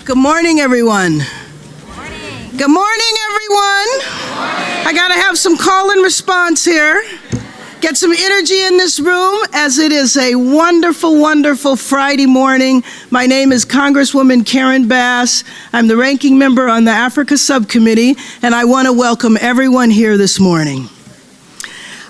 Good morning, everyone. Good morning, everyone. I gotta have some call and response here. Get some energy in this room as it is a wonderful, wonderful Friday morning. My name is Congresswoman Karen Bass. I'm the ranking member on the Africa Subcommittee, and I want to welcome everyone here this morning.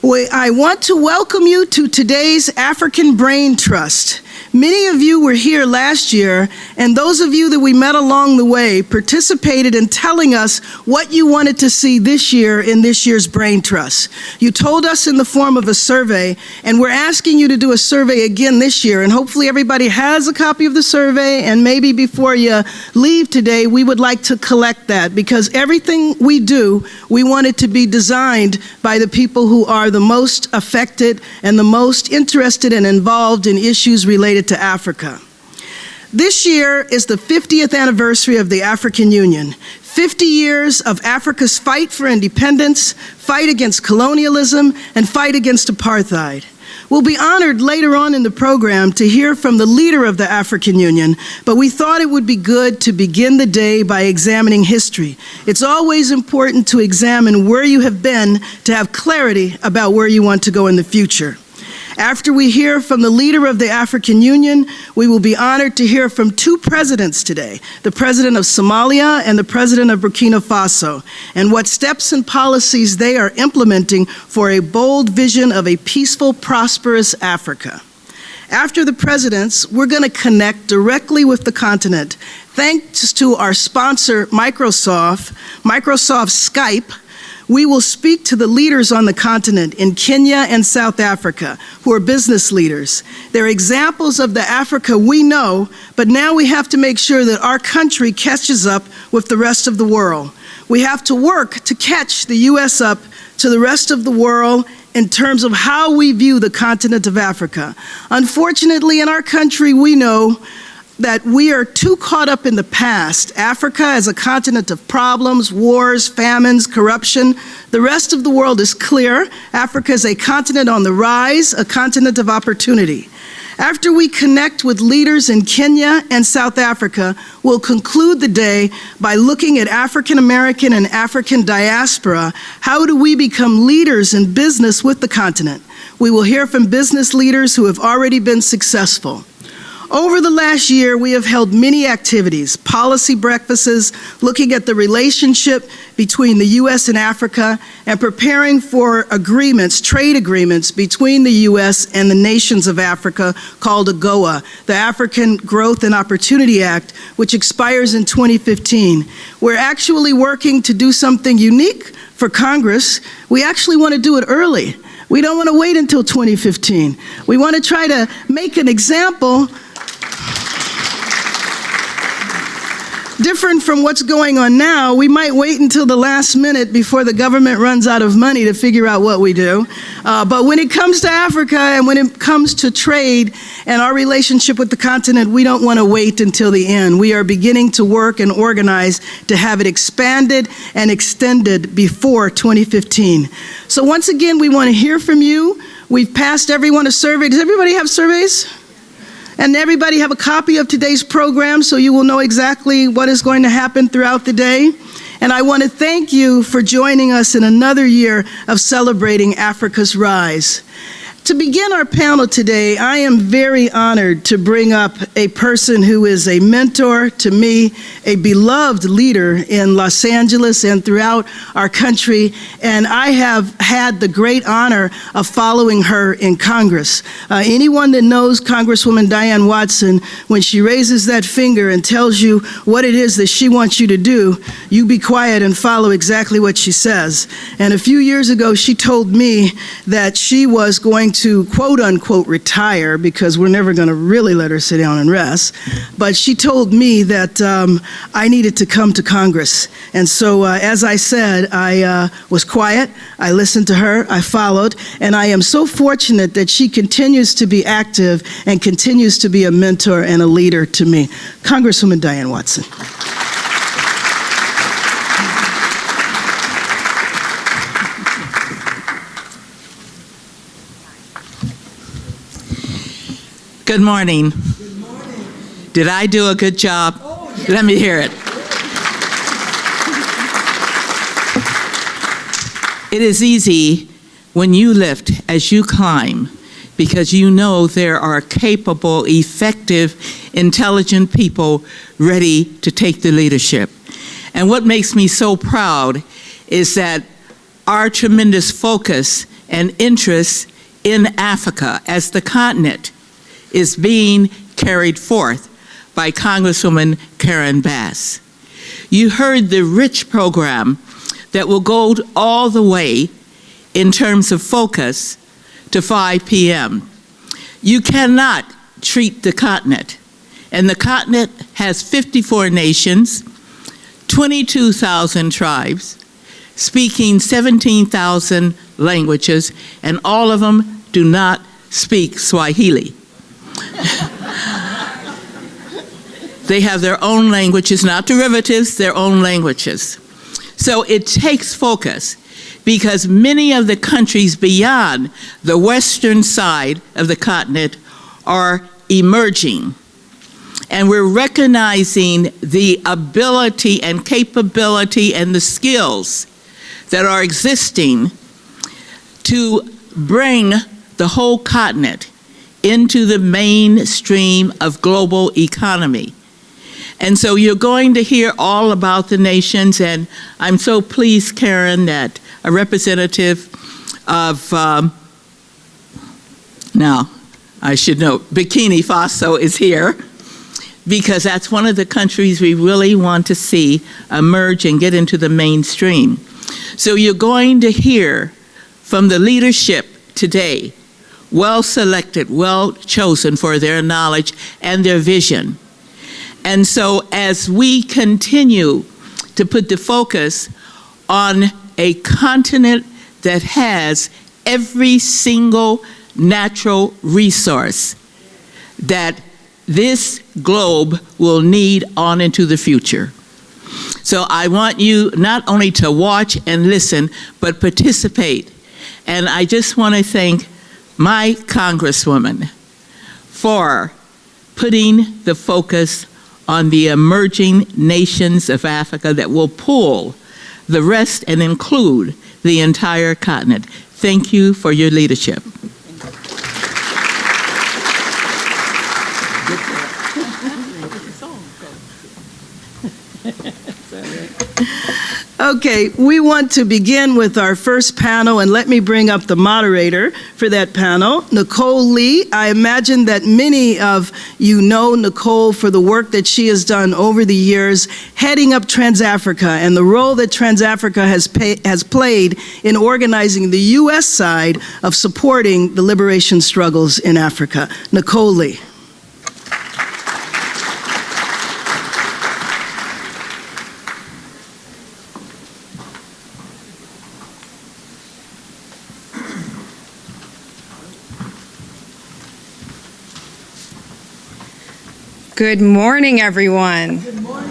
I want to welcome you to today's African Braintrust. Many of you were here last year, and those of you that we met along the way participated in telling us what you wanted to see this year in this year's Brain Trust. You told us in the form of a survey, and we're asking you to do a survey again this year, and hopefully everybody has a copy of the survey, and maybe before you leave today, we would like to collect that, because everything we do, we want it to be designed by the people who are the most affected and the most interested and involved in issues related to Africa. This year is the 50th anniversary of the African Union. 50 years of Africa's fight for independence, fight against colonialism, and fight against apartheid. We'll be honored later on in the program to hear from the leader of the African Union, but we thought it would be good to begin the day by examining history. It's always important to examine where you have been to have clarity about where you want to go in the future. After we hear from the leader of the African Union, we will be honored to hear from two presidents today, the president of Somalia and the president of Burkina Faso, and what steps and policies they are implementing for a bold vision of a peaceful, prosperous Africa. After the presidents, we're going to connect directly with the continent. Thanks to our sponsor, Microsoft Skype, we will speak to the leaders on the continent in Kenya and South Africa, who are business leaders. They're examples of the Africa we know, but now we have to make sure that our country catches up with the rest of the world. We have to work to catch the U.S. up to the rest of the world in terms of how we view the continent of Africa. Unfortunately, in our country, we know that we are too caught up in the past. Africa as a continent of problems, wars, famines, corruption. The rest of the world is clear. Africa is a continent on the rise, a continent of opportunity. After we connect with leaders in Kenya and South Africa, we'll conclude the day by looking at African American and African diaspora. How do we become leaders in business with the continent? We will hear from business leaders who have already been successful. Over the last year, we have held many activities, policy breakfasts, looking at the relationship between the U.S. and Africa, and preparing for agreements, trade agreements between the U.S. and the nations of Africa called AGOA, the African Growth and Opportunity Act, which expires in 2015. We're actually working to do something unique for Congress. We actually want to do it early. We don't want to wait until 2015. We want to try to make an example different from what's going on now. We might wait until the last minute before the government runs out of money to figure out what we do. But when it comes to Africa and when it comes to trade and our relationship with the continent, we don't want to wait until the end. We are beginning to work and organize to have it expanded and extended before 2015. So once again, we want to hear from you. We've passed everyone a survey. Does everybody have surveys? And everybody have a copy of today's program so you will know exactly what is going to happen throughout the day. And I want to thank you for joining us in another year of celebrating Africa's rise. To begin our panel today, I am very honored to bring up a person who is a mentor to me, a beloved leader in Los Angeles and throughout our country, and I have had the great honor of following her in Congress. Anyone that knows Congresswoman Diane Watson, when she raises that finger and tells you what it is that she wants you to do, you be quiet and follow exactly what she says. And a few years ago, she told me that she was going to quote-unquote retire, because we're never going to really let her sit down and rest, but she told me that I needed to come to Congress. And so as I said, I was quiet, I listened to her, I followed, and I am so fortunate that she continues to be active and continues to be a mentor and a leader to me. Congresswoman Diane Watson. Good morning. Good morning. Did I do a good job? Oh, Let me hear it. It is easy when you lift as you climb, because you know there are capable, effective, intelligent people ready to take the leadership. And what makes me so proud is that our tremendous focus and interest in Africa as the continent is being carried forth by Congresswoman Karen Bass. You heard the rich program that will go all the way in terms of focus to 5 p.m. You cannot treat the continent, and the continent has 54 nations, 22,000 tribes, speaking 17,000 languages, and all of them do not speak Swahili. They have their own languages, not derivatives, their own languages. So it takes focus, because many of the countries beyond the western side of the continent are emerging. And we're recognizing the ability and capability and the skills that are existing to bring the whole continent into the mainstream of global economy. And so you're going to hear all about the nations, and I'm so pleased, Karen, that a representative of, now I should know, Burkina Faso is here, because that's one of the countries we really want to see emerge and get into the mainstream. So you're going to hear from the leadership today, well selected, well chosen for their knowledge and their vision. And so as we continue to put the focus on a continent that has every single natural resource that this globe will need on into the future. So I want you not only to watch and listen, but participate. And I just want to thank my Congresswoman for putting the focus on the emerging nations of Africa that will pull the rest and include the entire continent. Thank you for your leadership. Okay, we want to begin with our first panel, and let me bring up the moderator for that panel, Nicole Lee. I imagine that many of you know Nicole for the work that she has done over the years, heading up Trans-Africa and the role that Trans-Africa has played in organizing the U.S. side of supporting the liberation struggles in Africa. Nicole Lee. Good morning, everyone. Good morning.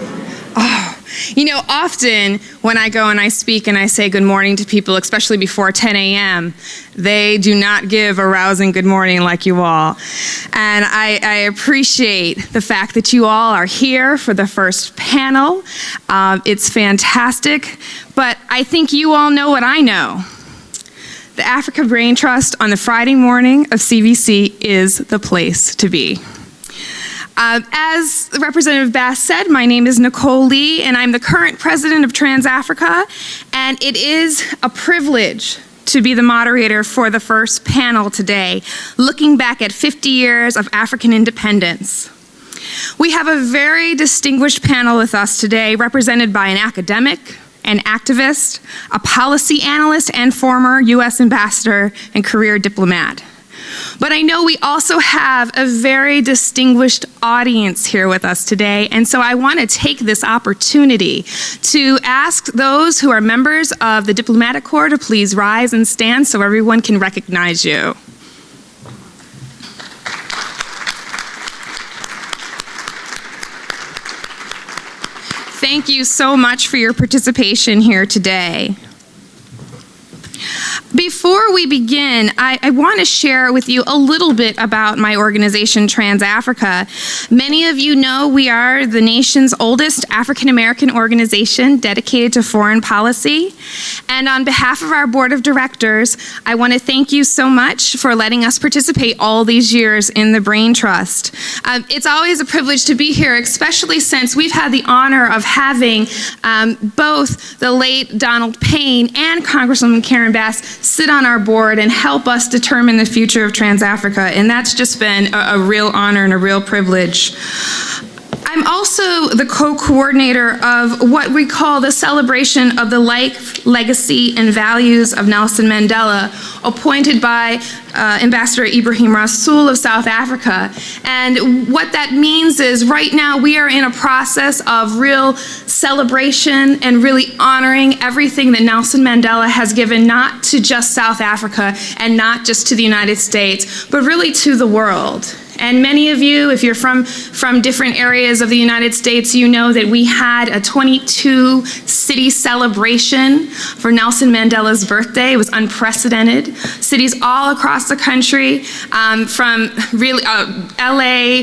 Oh, you know, often when I go and I speak and I say good morning to people, especially before 10 a.m., they do not give a rousing good morning like you all. And I appreciate the fact that you all are here for the first panel. It's fantastic, but I think you all know what I know. The Africa Braintrust on the Friday morning of CBC is the place to be. As Representative Bass said, my name is Nicole Lee, and I'm the current president of Trans-Africa, and it is a privilege to be the moderator for the first panel today, looking back at 50 years of African independence. We have a very distinguished panel with us today, represented by an academic, an activist, a policy analyst, and former U.S. ambassador and career diplomat. But I know we also have a very distinguished audience here with us today, and so I want to take this opportunity to ask those who are members of the Diplomatic Corps to please rise and stand so everyone can recognize you. Thank you so much for your participation here today. Before before we begin, I want to share with you a little bit about my organization, Trans Africa. Many of you know we are the nation's oldest African-American organization dedicated to foreign policy. And on behalf of our board of directors, I want to thank you so much for letting us participate all these years in the Brain Trust. It's always a privilege to be here, especially since we've had the honor of having both the late Donald Payne and Congresswoman Karen Bass sit on our board and help us determine the future of Trans Africa, and that's just been a real honor and a real privilege. I'm also the co-coordinator of what we call the celebration of the life, legacy, and values of Nelson Mandela, appointed by Ambassador Ibrahim Rasool of South Africa. And what that means is right now we are in a process of real celebration and really honoring everything that Nelson Mandela has given, not to just South Africa and not just to the United States, but really to the world. And many of you, if you're from different areas of the United States, you know that we had a 22-city celebration for Nelson Mandela's birthday. It was unprecedented. Cities all across the country, from really LA,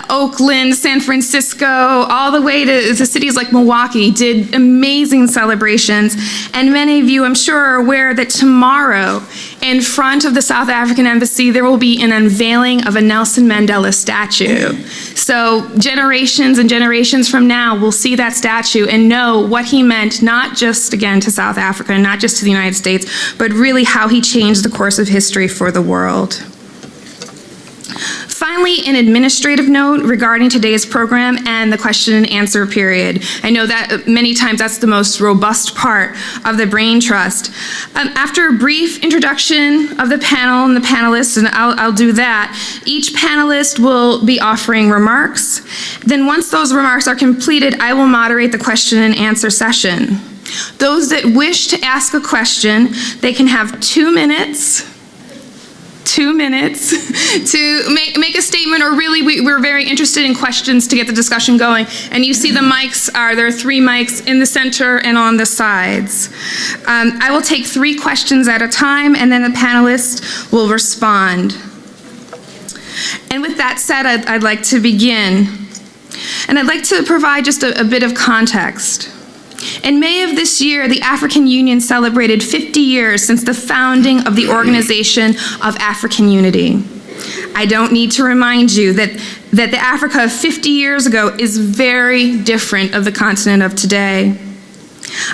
Oakland, San Francisco, all the way to cities like Milwaukee, did amazing celebrations. And many of you, I'm sure, are aware that tomorrow, in front of the South African Embassy, there will be an unveiling of a Nelson Mandela statue. So generations and generations from now will see that statue and know what he meant, not just, again, to South Africa, not just to the United States, but really how he changed the course of history for the world. Finally, an administrative note regarding today's program and the question and answer period. I know that many times that's the most robust part of the Brain Trust. After a brief introduction of the panel and the panelists, and I'll do that, each panelist will be offering remarks. Then once those remarks are completed, I will moderate the question and answer session. Those that wish to ask a question, they can have 2 minutes to make a statement, or really we're very interested in questions to get the discussion going. And you see the mics there are 3 mics in the center and on the sides. I will take 3 questions at a time, and then the panelists will respond. And with that said, I'd like to begin. And I'd like to provide just a bit of context. In May of this year, the African Union celebrated 50 years since the founding of the Organization of African Unity. I don't need to remind you that the Africa of 50 years ago is very different of the continent of today.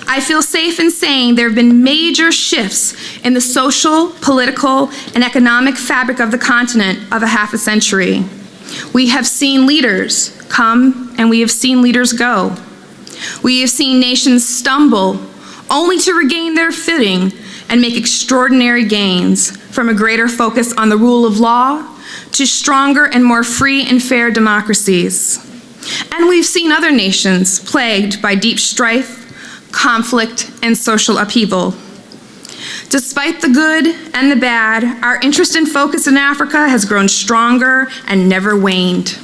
I feel safe in saying there have been major shifts in the social, political, and economic fabric of the continent of a half a century. We have seen leaders come and we have seen leaders go. We have seen nations stumble only to regain their footing and make extraordinary gains, from a greater focus on the rule of law to stronger and more free and fair democracies. And we've seen other nations plagued by deep strife, conflict, and social upheaval. Despite the good and the bad, our interest and focus in Africa has grown stronger and never waned.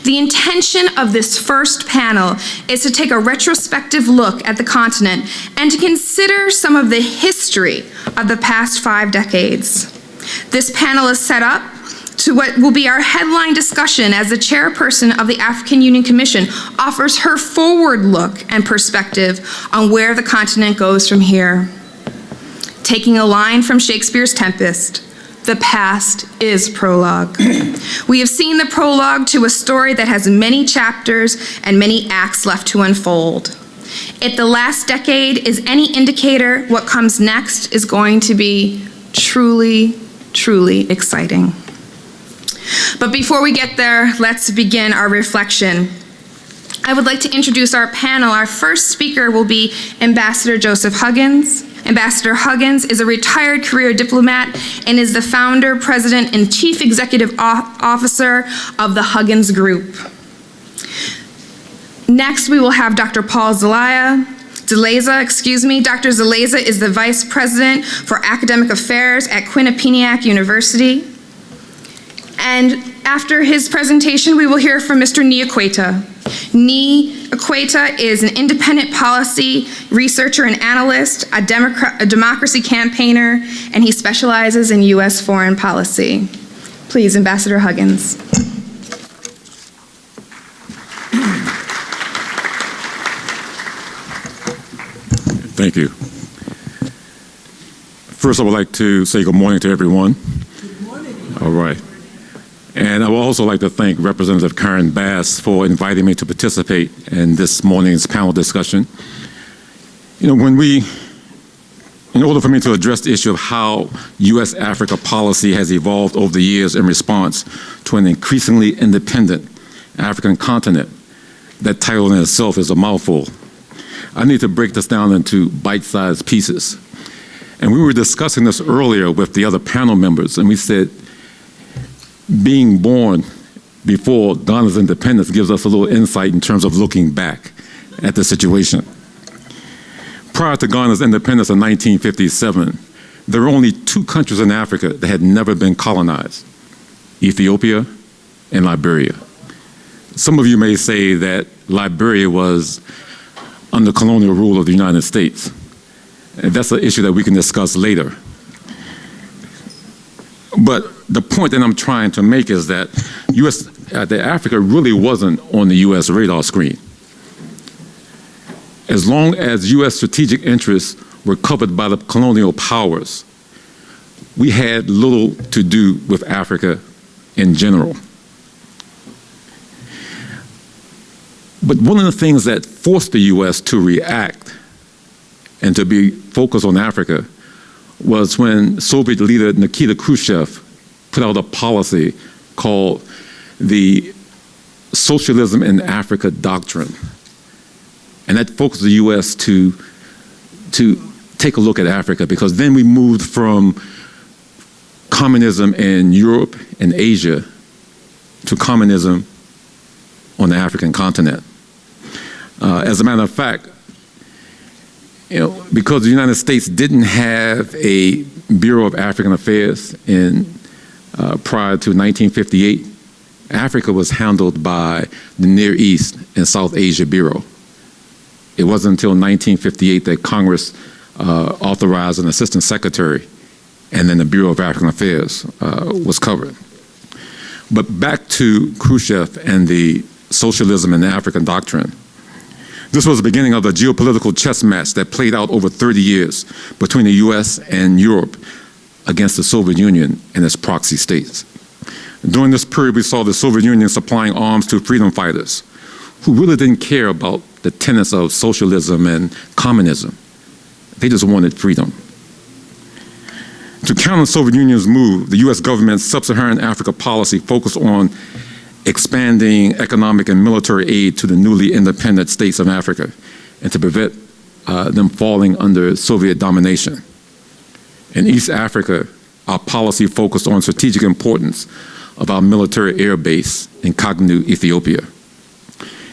The intention of this first panel is to take a retrospective look at the continent and to consider some of the history of the past 5 decades. This panel is set up to what will be our headline discussion as the chairperson of the African Union Commission offers her forward look and perspective on where the continent goes from here. Taking a line from Shakespeare's Tempest, the past is prologue. We have seen the prologue to a story that has many chapters and many acts left to unfold. If the last decade is any indicator, what comes next is going to be truly, truly exciting. But before we get there, let's begin our reflection. I would like to introduce our panel. Our first speaker will be Ambassador Joseph Huggins. Ambassador Huggins is a retired career diplomat and is the founder, president, and chief executive officer of the Huggins Group. Next, we will have Dr. Paul Zeleza. Dr. Zeleza is the vice president for academic affairs at Quinnipiac University. And After his presentation, we will hear from Mr. Niakweta. Niakweta is an independent policy researcher and analyst, a democracy campaigner, and he specializes in U.S. foreign policy. Please, Ambassador Huggins. Thank you. First, I would like to say good morning to everyone. Good morning. All right. And I would also like to thank Representative Karen Bass for inviting me to participate in this morning's panel discussion. You know, in order for me to address the issue of how U.S.-Africa policy has evolved over the years in response to an increasingly independent African continent, that title in itself is a mouthful. I need to break this down into bite-sized pieces. And we were discussing this earlier with the other panel members, and we said being born before Ghana's independence gives us a little insight in terms of looking back at the situation. Prior to Ghana's independence in 1957, there were only two countries in Africa that had never been colonized: Ethiopia and Liberia. Some of you may say that Liberia was under colonial rule of the United States. And that's an issue that we can discuss later. But the point that I'm trying to make is that that Africa really wasn't on the U.S. radar screen. As long as U.S. strategic interests were covered by the colonial powers, we had little to do with Africa in general. But one of the things that forced the U.S. to react and to be focused on Africa was when Soviet leader Nikita Khrushchev put out a policy called the Socialism in Africa Doctrine. And that focused the U.S. to take a look at Africa, because then we moved from communism in Europe and Asia to communism on the African continent. As a matter of fact, you know, because the United States didn't have a Bureau of African Affairs prior to 1958, Africa was handled by the Near East and South Asia Bureau. It wasn't until 1958 that Congress authorized an assistant secretary, and then the Bureau of African Affairs was covered. But back to Khrushchev and the Socialism in the African Doctrine. This was the beginning of the geopolitical chess match that played out over 30 years between the U.S. and Europe against the Soviet Union and its proxy states. During this period, we saw the Soviet Union supplying arms to freedom fighters who really didn't care about the tenets of socialism and communism. They just wanted freedom. To counter the Soviet Union's move, the U.S. government's sub-Saharan Africa policy focused on expanding economic and military aid to the newly independent states of Africa and to prevent them falling under Soviet domination. In East Africa, our policy focused on strategic importance of our military air base in Kagnu, Ethiopia.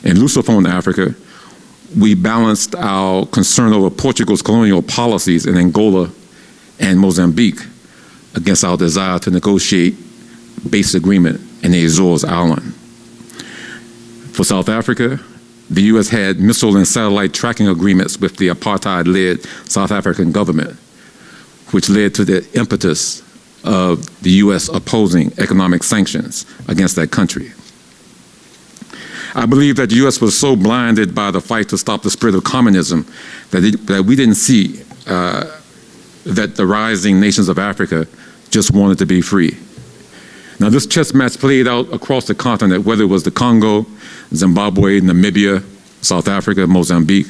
In Lusophone Africa, we balanced our concern over Portugal's colonial policies in Angola and Mozambique against our desire to negotiate base agreement in the Azores Island. For South Africa, the U.S. had missile and satellite tracking agreements with the apartheid-led South African government, which led to the impetus of the U.S. opposing economic sanctions against that country. I believe that the U.S. was so blinded by the fight to stop the spread of communism that we didn't see that the rising nations of Africa just wanted to be free. Now, this chess match played out across the continent, whether it was the Congo, Zimbabwe, Namibia, South Africa, Mozambique,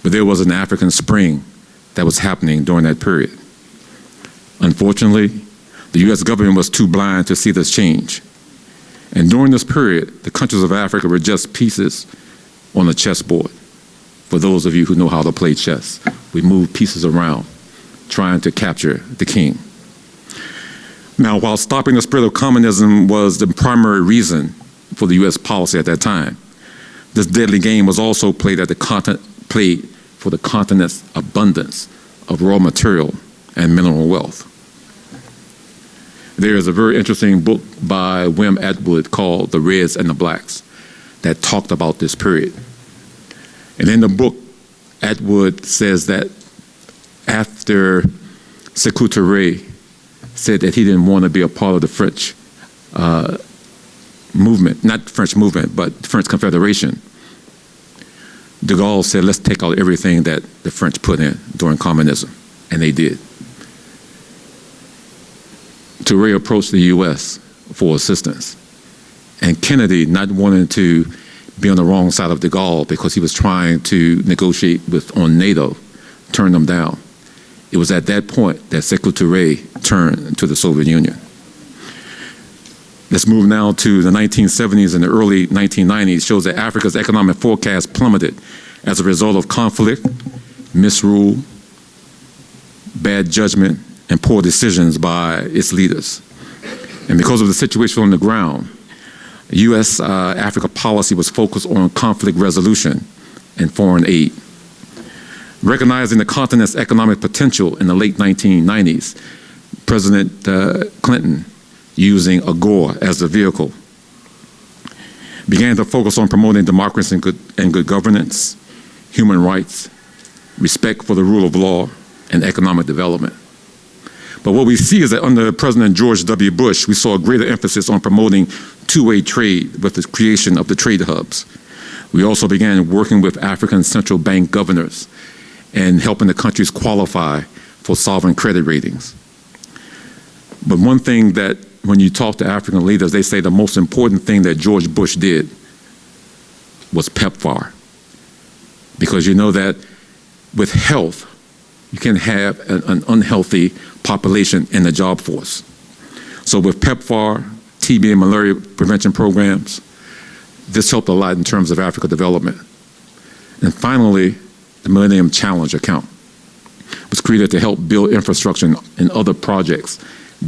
but there was an African Spring that was happening during that period. Unfortunately, the U.S. government was too blind to see this change. And during this period, the countries of Africa were just pieces on a chessboard. For those of you who know how to play chess, we moved pieces around, trying to capture the king. Now, while stopping the spread of communism was the primary reason for the U.S. policy at that time, this deadly game was also played for the continent's abundance of raw material and mineral wealth. There is a very interesting book by Wim Atwood called The Reds and the Blacks that talked about this period. And in the book, Atwood says that after Sékou Touré said that he didn't want to be a part of the French movement, not the French movement, but the French Confederation, de Gaulle said, let's take out everything that the French put in during communism, and they did. Touré approached the U.S. for assistance, and Kennedy, not wanting to be on the wrong side of de Gaulle because he was trying to negotiate on NATO, turned them down. It was at that point that Sékou Touré turned to the Soviet Union. Let's move now to the 1970s and the early 1990s. Shows that Africa's economic forecast plummeted as a result of conflict, misrule, bad judgment, and poor decisions by its leaders. And because of the situation on the ground, U.S. Africa policy was focused on conflict resolution and foreign aid. Recognizing the continent's economic potential in the late 1990s, President Clinton, using AGOA as the vehicle, began to focus on promoting democracy and good governance, human rights, respect for the rule of law, and economic development. But what we see is that under President George W. Bush, we saw a greater emphasis on promoting two-way trade with the creation of the trade hubs. We also began working with African central bank governors and helping the countries qualify for sovereign credit ratings. But one thing that when you talk to African leaders, they say the most important thing that George Bush did was PEPFAR. Because you know that with health, you can have an unhealthy population in the job force. So with PEPFAR, TB and malaria prevention programs, this helped a lot in terms of Africa development. And finally, the Millennium Challenge account was created to help build infrastructure and other projects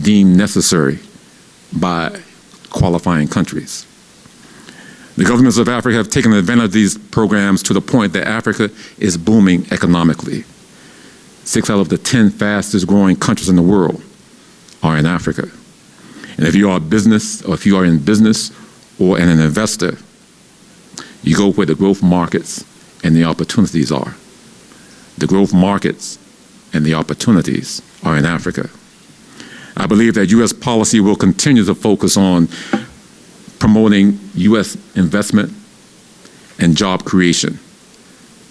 deemed necessary by qualifying countries. The governments of Africa have taken advantage of these programs to the point that Africa is booming economically. 6 out of the 10 fastest growing countries in the world are in Africa. And if you are a business, or if you are in business or an investor, you go where the growth markets and the opportunities are. The growth markets and the opportunities are in Africa. I believe that U.S. policy will continue to focus on promoting U.S. investment and job creation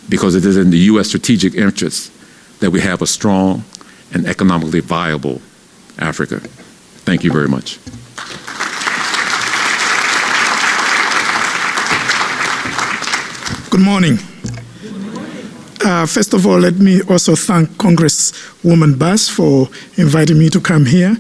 because it is in the U.S. strategic interest that we have a strong and economically viable Africa. Thank you very much. Good morning. First of all, let me also thank Congresswoman Bass for inviting me to come here.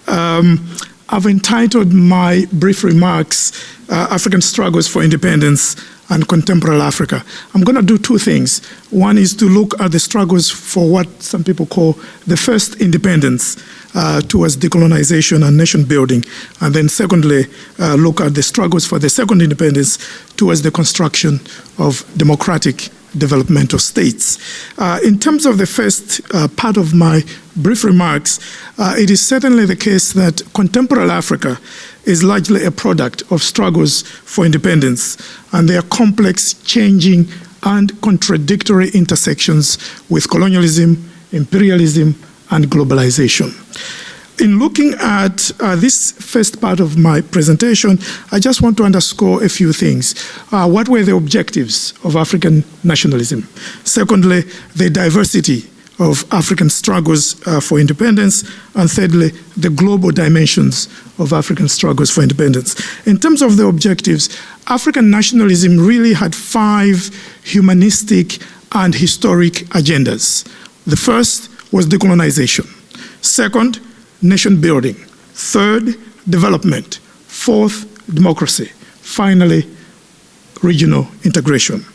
I've entitled my brief remarks, African Struggles for Independence and Contemporary Africa. I'm going to do two things. One is to look at the struggles for what some people call the first independence towards decolonization and nation building. And then secondly, look at the struggles for the second independence towards the construction of democratic developmental states. In terms of the first part of my brief remarks, it is certainly the case that contemporary Africa is largely a product of struggles for independence and their complex, changing, and contradictory intersections with colonialism, imperialism, and globalization. In looking at this first part of my presentation, I just want to underscore a few things. What were the objectives of African nationalism? Secondly, the diversity of African struggles for independence. And thirdly, the global dimensions of African struggles for independence. In terms of the objectives, African nationalism really had 5 humanistic and historic agendas. The first was decolonization. Second, nation building. Third, development. Fourth, democracy. Finally, regional integration.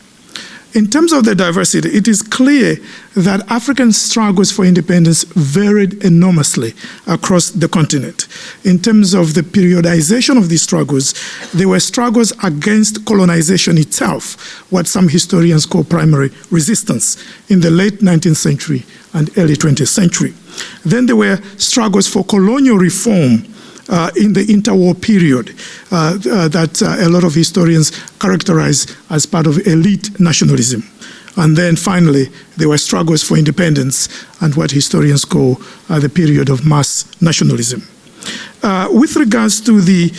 In terms of the diversity, it is clear that African struggles for independence varied enormously across the continent. In terms of the periodization of these struggles, there were struggles against colonization itself, what some historians call primary resistance, in the late 19th century and early 20th century. Then there were struggles for colonial reform in the interwar period that a lot of historians characterize as part of elite nationalism. And then finally, there were struggles for independence and what historians call the period of mass nationalism. With regards to the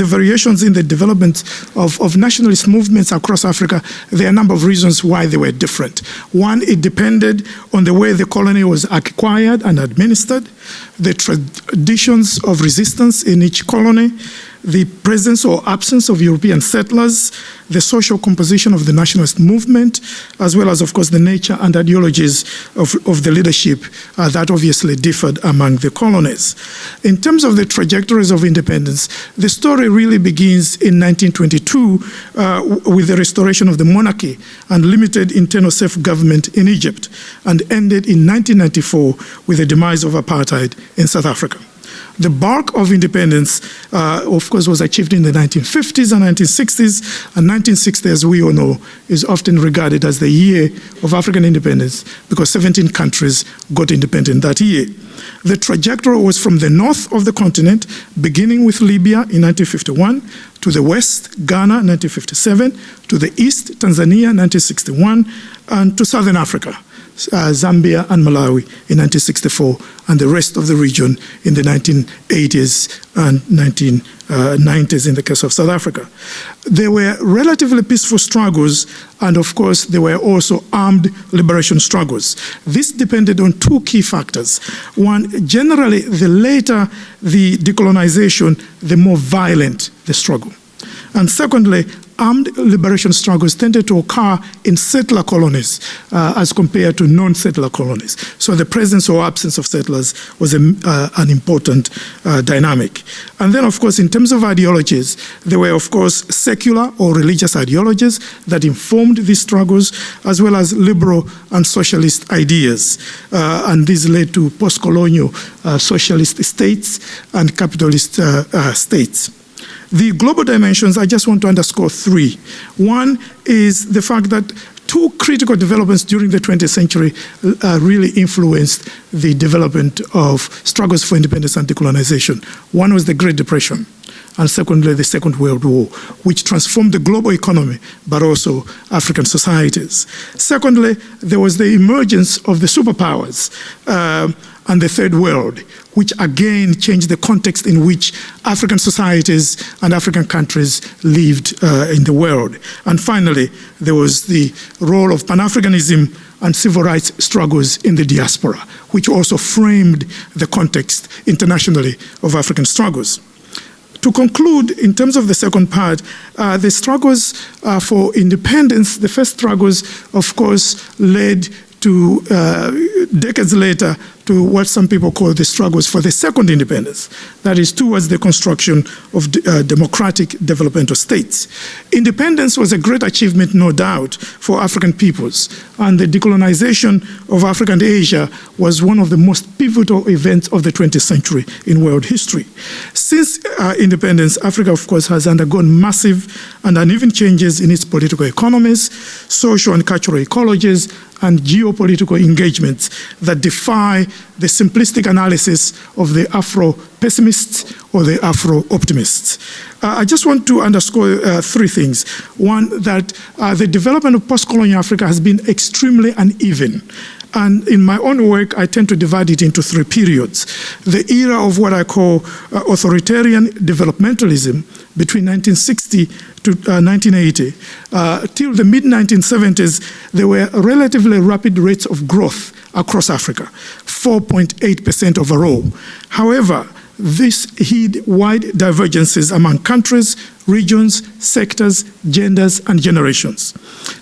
variations in the development of nationalist movements across Africa, there are a number of reasons why they were different. One, it depended on the way the colony was acquired and administered, the traditions of resistance in each colony, the presence or absence of European settlers, the social composition of the nationalist movement, as well as, of course, the nature and ideologies of the leadership that obviously differed among the colonies. In terms of the trajectories of independence, the story really begins in 1922 with the restoration of the monarchy and limited internal self-government in Egypt, and ended in 1994 with the demise of apartheid in South Africa. The bulk of independence, of course, was achieved in the 1950s and 1960s, and 1960, as we all know, is often regarded as the year of African independence because 17 countries got independent that year. The trajectory was from the north of the continent, beginning with Libya in 1951, to the west, Ghana, 1957, to the east, Tanzania, 1961, and to southern Africa, Zambia and Malawi in 1964, and the rest of the region in the 1980s and 1990s in the case of South Africa. There were relatively peaceful struggles, and of course there were also armed liberation struggles. This depended on two key factors. One, generally the later the decolonization, the more violent the struggle. And secondly, armed liberation struggles tended to occur in settler colonies as compared to non-settler colonies. So the presence or absence of settlers was an important dynamic. And then, of course, in terms of ideologies, there were, of course, secular or religious ideologies that informed these struggles, as well as liberal and socialist ideas. And these led to post-colonial socialist states and capitalist states. The global dimensions, I just want to underscore three. One is the fact that two critical developments during the 20th century really influenced the development of struggles for independence and decolonization. One was the Great Depression, and secondly, the Second World War, which transformed the global economy, but also African societies. Secondly, there was the emergence of the superpowers and the Third World, which again changed the context in which African societies and African countries lived in the world. And finally, there was the role of Pan-Africanism and civil rights struggles in the diaspora, which also framed the context internationally of African struggles. To conclude, in terms of the second part, the struggles for independence, the first struggles, of course, led to decades later to what some people call the struggles for the second independence, that is towards the construction of democratic developmental states. Independence was a great achievement, no doubt, for African peoples, and the decolonization of Africa and Asia was one of the most pivotal events of the 20th century in world history. Since independence, Africa, of course, has undergone massive and uneven changes in its political economies, social and cultural ecologies, and geopolitical engagements that defy the simplistic analysis of the Afro-pessimists or the Afro-optimists. I just want to underscore three things. One, that the development of post-colonial Africa has been extremely uneven. And in my own work, I tend to divide it into three periods. The era of what I call authoritarian developmentalism between 1960 to 1980. Till the mid-1970s, there were relatively rapid rates of growth across Africa, 4.8% overall. However, this hid wide divergences among countries, regions, sectors, genders, and generations.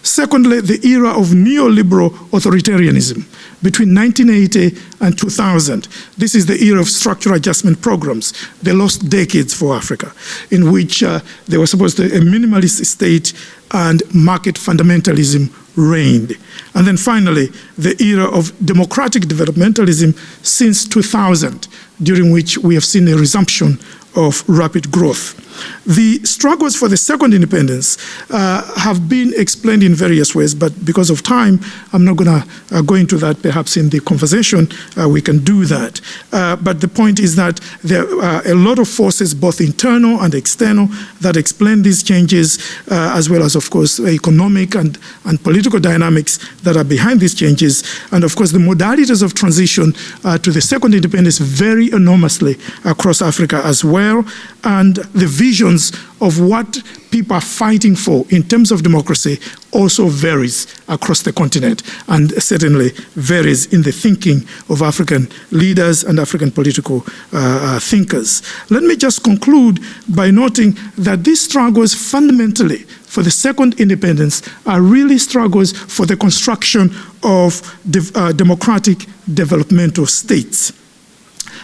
Secondly, the era of neoliberal authoritarianism between 1980 and 2000. This is the era of structural adjustment programs, the lost decades for Africa, in which there was supposed to be a minimalist state and market fundamentalism reigned. And then finally, the era of democratic developmentalism since 2000, during which we have seen a resumption of rapid growth. The struggles for the second independence have been explained in various ways, but because of time, I'm not going to go into that. Perhaps in the conversation, we can do that. But the point is that there are a lot of forces, both internal and external, that explain these changes, as well as, of course, economic and political dynamics that are behind these changes. And, of course, the modalities of transition to the second independence vary enormously across Africa as well. And the visions of what people are fighting for in terms of democracy also varies across the continent, and certainly varies in the thinking of African leaders and African political thinkers. Let me just conclude by noting that these struggles fundamentally for the second independence are really struggles for the construction of democratic developmental states.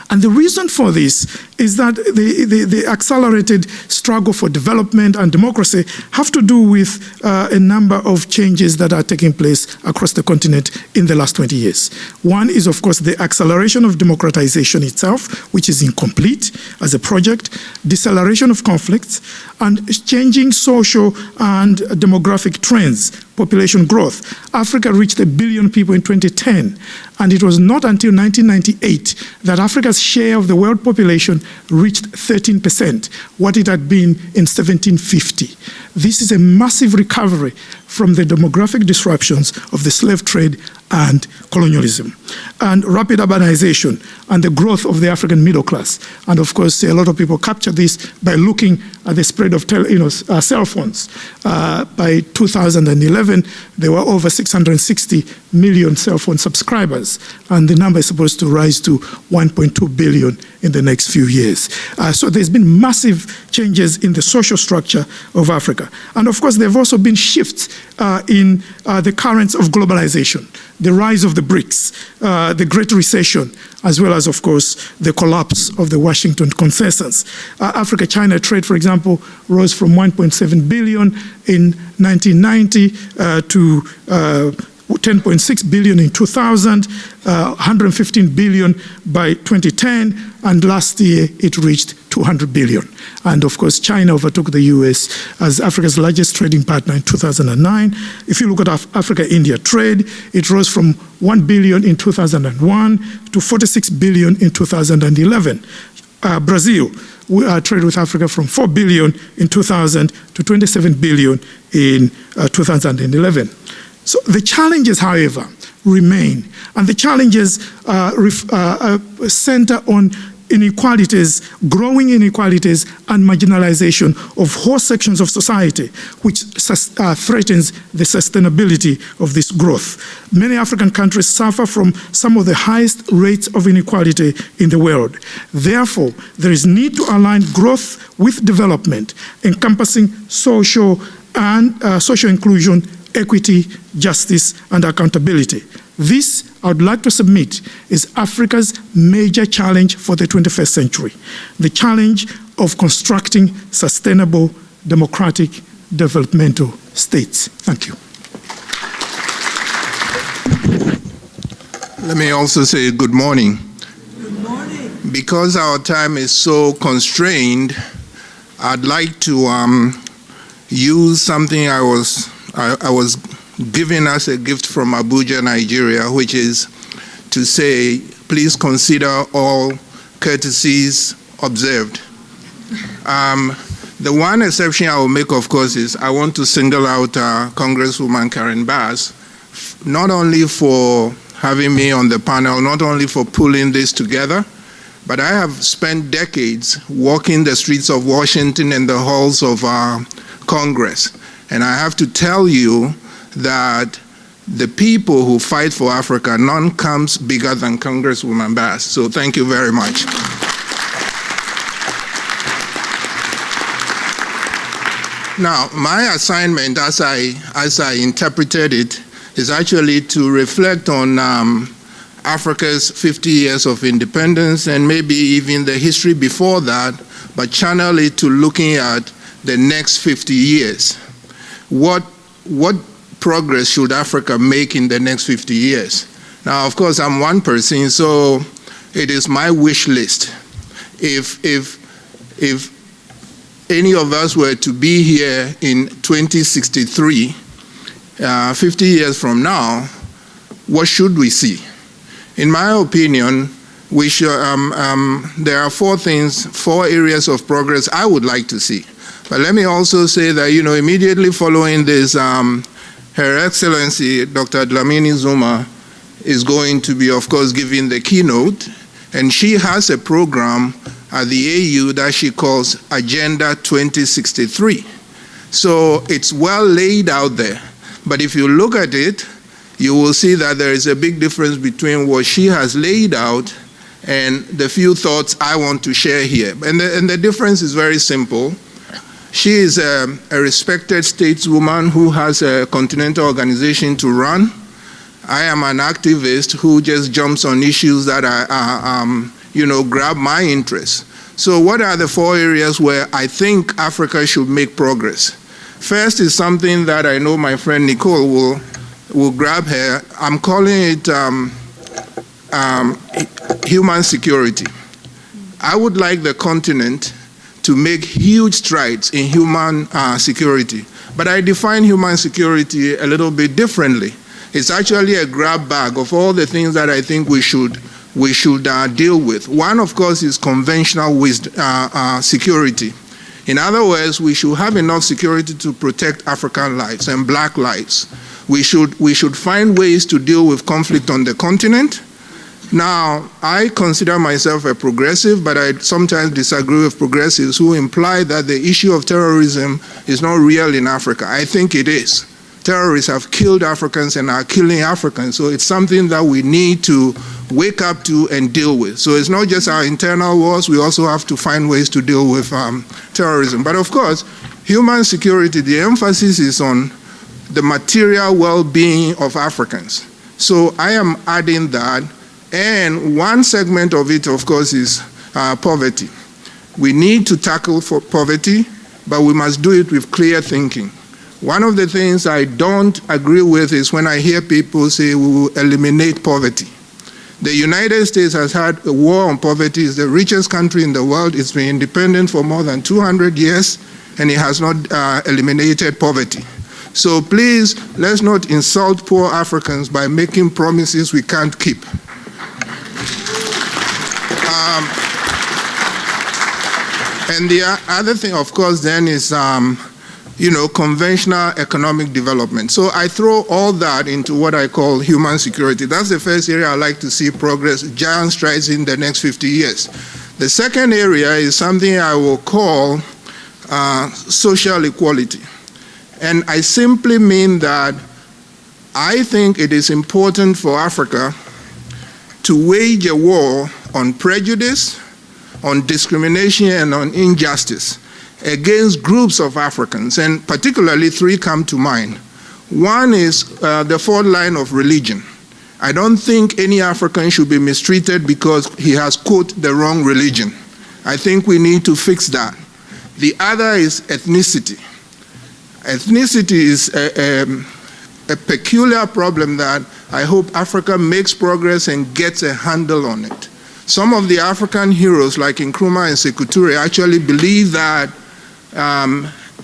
And the reason for this is that the accelerated struggle for development and democracy have to do with a number of changes that are taking place across the continent in the last 20 years. One is, of course, the acceleration of democratization itself, which is incomplete as a project, deceleration of conflicts, and changing social and demographic trends, population growth. Africa reached 1 billion people in 2010, and it was not until 1998 that Africa's share of the world population reached 13%, what it had been in 1750. This is a massive recovery from the demographic disruptions of the slave trade and colonialism, and rapid urbanization and the growth of the African middle class. And of course, a lot of people capture this by looking at the spread of cell phones. By 2011, there were over 660 million cell phone subscribers, and the number is supposed to rise to 1.2 billion in the next few years. So there's been massive changes in the social structure of Africa. And of course, there have also been shifts in the currents of globalization, the rise of the BRICS, the Great Recession, as well as, of course, the collapse of the Washington Consensus. Africa-China trade, for example, rose from 1.7 billion in 1990 to 10.6 billion in 2000, 115 billion by 2010, and last year it reached 200 billion. And of course, China overtook the US as Africa's largest trading partner in 2009. If you look at Africa-India trade, it rose from 1 billion in 2001 to 46 billion in 2011. Brazil, trade with Africa from 4 billion in 2000 to 27 billion in 2011. So the challenges, however, remain, and the challenges center on inequalities, growing inequalities, and marginalization of whole sections of society, which threatens the sustainability of this growth. Many African countries suffer from some of the highest rates of inequality in the world. Therefore, there is need to align growth with development, encompassing social inclusion, equity, justice, and accountability. This, I would like to submit, is Africa's major challenge for the 21st century, the challenge of constructing sustainable, democratic, developmental states. Thank you. Let me also say good morning. Good morning. Because our time is so constrained, I'd like to use something I was given as a gift from Abuja, Nigeria, which is to say, please consider all courtesies observed. The one exception I will make, of course, is I want to single out Congresswoman Karen Bass, not only for having me on the panel, not only for pulling this together, but I have spent decades walking the streets of Washington and the halls of Congress. And I have to tell you that the people who fight for Africa, none comes bigger than Congresswoman Bass. So thank you very much. Now, my assignment, as I interpreted it, is actually to reflect on Africa's 50 years of independence and maybe even the history before that, but channel it to looking at the next 50 years. What progress should Africa make in the next 50 years? Now, of course, I'm one person, so it is my wish list. If if any of us were to be here in 2063, 50 years from now, what should we see? In my opinion, we should, there are four areas of progress I would like to see. But let me also say that, immediately following this, Her Excellency, Dr. Dlamini Zuma, is going to be, of course, giving the keynote, and she has a program at the AU that she calls Agenda 2063. So it's well laid out there. But if you look at it, you will see that there is a big difference between what she has laid out and the few thoughts I want to share here. And the difference is very simple. She is a respected stateswoman who has a continental organization to run. I am an activist who just jumps on issues that grab my interest. So what are the four areas where I think Africa should make progress? First is something that I know my friend Nicole will grab here. I'm calling it human security. I would like the continent to make huge strides in human security. But I define human security a little bit differently. It's actually a grab bag of all the things that I think we should deal with. One, of course, is conventional security. In other words, we should have enough security to protect African lives and black lives. We should find ways to deal with conflict on the continent. Now, I consider myself a progressive, but I sometimes disagree with progressives who imply that the issue of terrorism is not real in Africa. I think it is. Terrorists have killed Africans and are killing Africans, so it's something that we need to wake up to and deal with. So it's not just our internal wars, we also have to find ways to deal with terrorism. But of course, human security, the emphasis is on the material well-being of Africans. So I am adding that, and one segment of it, of course, is poverty. We need to tackle poverty, but we must do it with clear thinking. One of the things I don't agree with is when I hear people say we will eliminate poverty. The United States has had a war on poverty. It's the richest country in the world. It's been independent for more than 200 years, and it has not eliminated poverty. So please, let's not insult poor Africans by making promises we can't keep. And the other thing, of course, then is conventional economic development. So I throw all that into what I call human security. That's the first area I'd like to see progress, giant strides in the next 50 years. The second area is something I will call social equality. And I simply mean that I think it is important for Africa to wage a war on prejudice, on discrimination, and on injustice against groups of Africans, and particularly three come to mind. One is the fourth line of religion. I don't think any African should be mistreated because he has, quote, the wrong religion. I think we need to fix that. The other is ethnicity. Ethnicity is a peculiar problem that I hope Africa makes progress and gets a handle on it. Some of the African heroes like Nkrumah and Sekou Touré actually believe that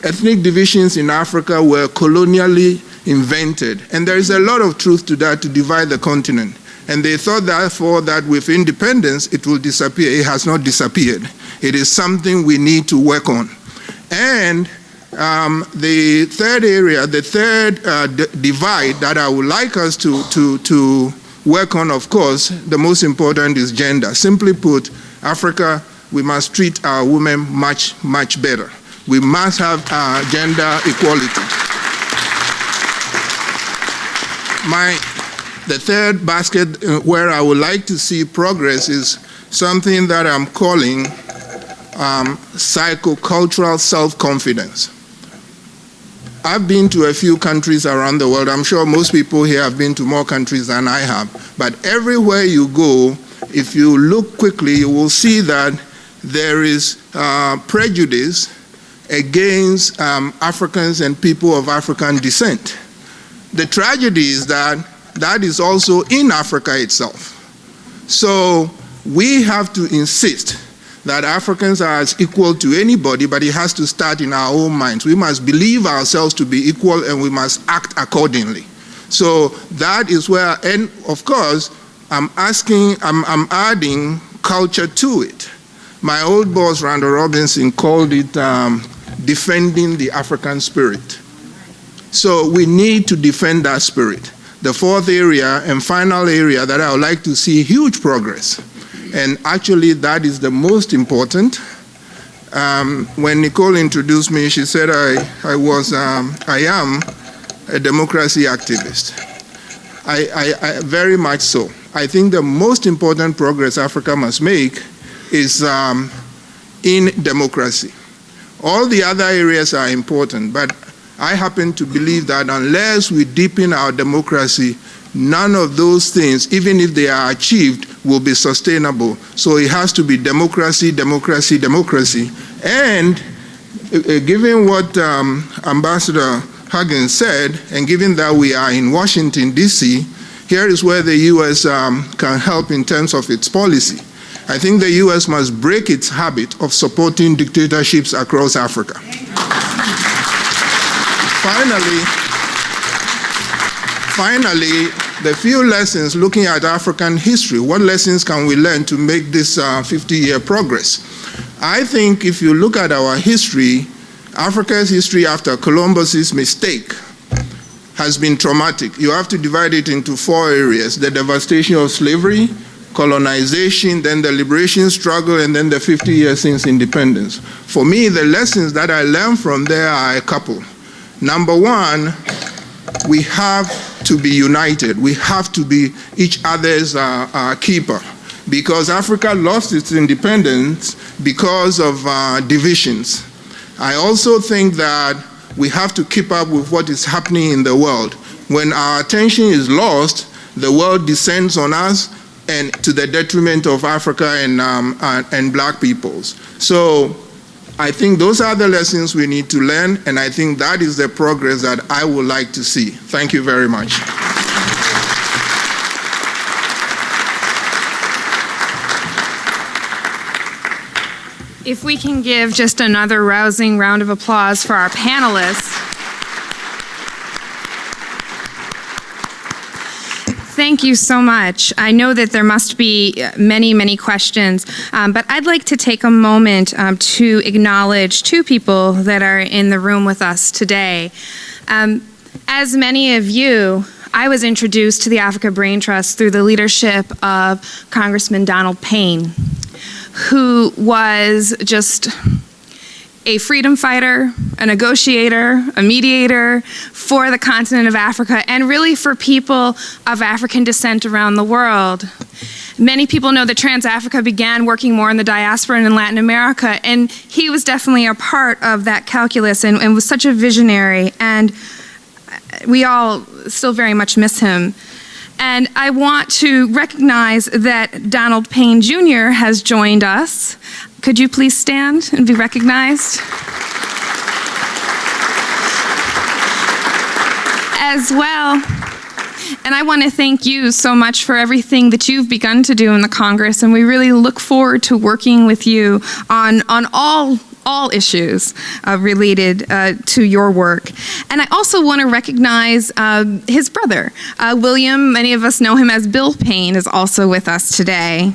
ethnic divisions in Africa were colonially invented. And there is a lot of truth to that, to divide the continent. And they thought, therefore, that with independence, it will disappear. It has not disappeared. It is something we need to work on. And the third area, the third divide that I would like us to work on, of course, the most important is gender. Simply put, Africa, we must treat our women much, much better. We must have gender equality. The third basket where I would like to see progress is something that I'm calling psychocultural self-confidence. I've been to a few countries around the world. I'm sure most people here have been to more countries than I have. But everywhere you go, if you look quickly, you will see that there is prejudice against Africans and people of African descent. The tragedy is that that is also in Africa itself. So we have to insist that Africans are as equal to anybody, but it has to start in our own minds. We must believe ourselves to be equal, and we must act accordingly. So that is where, and of course, I'm adding culture to it. My old boss, Randall Robinson, called it defending the African spirit. So we need to defend that spirit. The fourth area and final area that I would like to see huge progress, and actually that is the most important. When Nicole introduced me, she said I am a democracy activist. I very much so. I think the most important progress Africa must make is in democracy. All the other areas are important, but I happen to believe that unless we deepen our democracy, none of those things, even if they are achieved, will be sustainable. So it has to be democracy, democracy, democracy. And given what Ambassador Huggins said, and given that we are in Washington, D.C., here is where the U.S. Can help in terms of its policy. I think the U.S. must break its habit of supporting dictatorships across Africa. Finally, the few lessons looking at African history, what lessons can we learn to make this 50-year progress? I think if you look at our history, Africa's history after Columbus's mistake has been traumatic. You have to divide it into 4 areas: the devastation of slavery, colonization, then the liberation struggle, and then the 50 years since independence. For me, the lessons that I learned from there are a couple. Number one, we have to be united. We have to be each other's keeper, because Africa lost its independence because of divisions. I also think that we have to keep up with what is happening in the world. When our attention is lost, the world descends on us, and to the detriment of Africa and black peoples. So I think those are the lessons we need to learn, and I think that is the progress that I would like to see. Thank you very much. If we can give just another rousing round of applause for our panelists. Thank you so much. I know that there must be many, many questions, but I'd like to take a moment to acknowledge 2 people that are in the room with us today. As many of you, I was introduced to the Africa Braintrust through the leadership of Congressman Donald Payne, who was just a freedom fighter, a negotiator, a mediator for the continent of Africa, and really for people of African descent around the world. Many people know that Trans-Africa began working more in the diaspora and in Latin America, and he was definitely a part of that calculus and was such a visionary, and we all still very much miss him. And I want to recognize that Donald Payne Jr. has joined us. Could you please stand and be recognized? As well. And I want to thank you so much for everything that you've begun to do in the Congress, and we really look forward to working with you on all issues related to your work. And I also want to recognize his brother, William. Many of us know him as Bill Payne, is also with us today.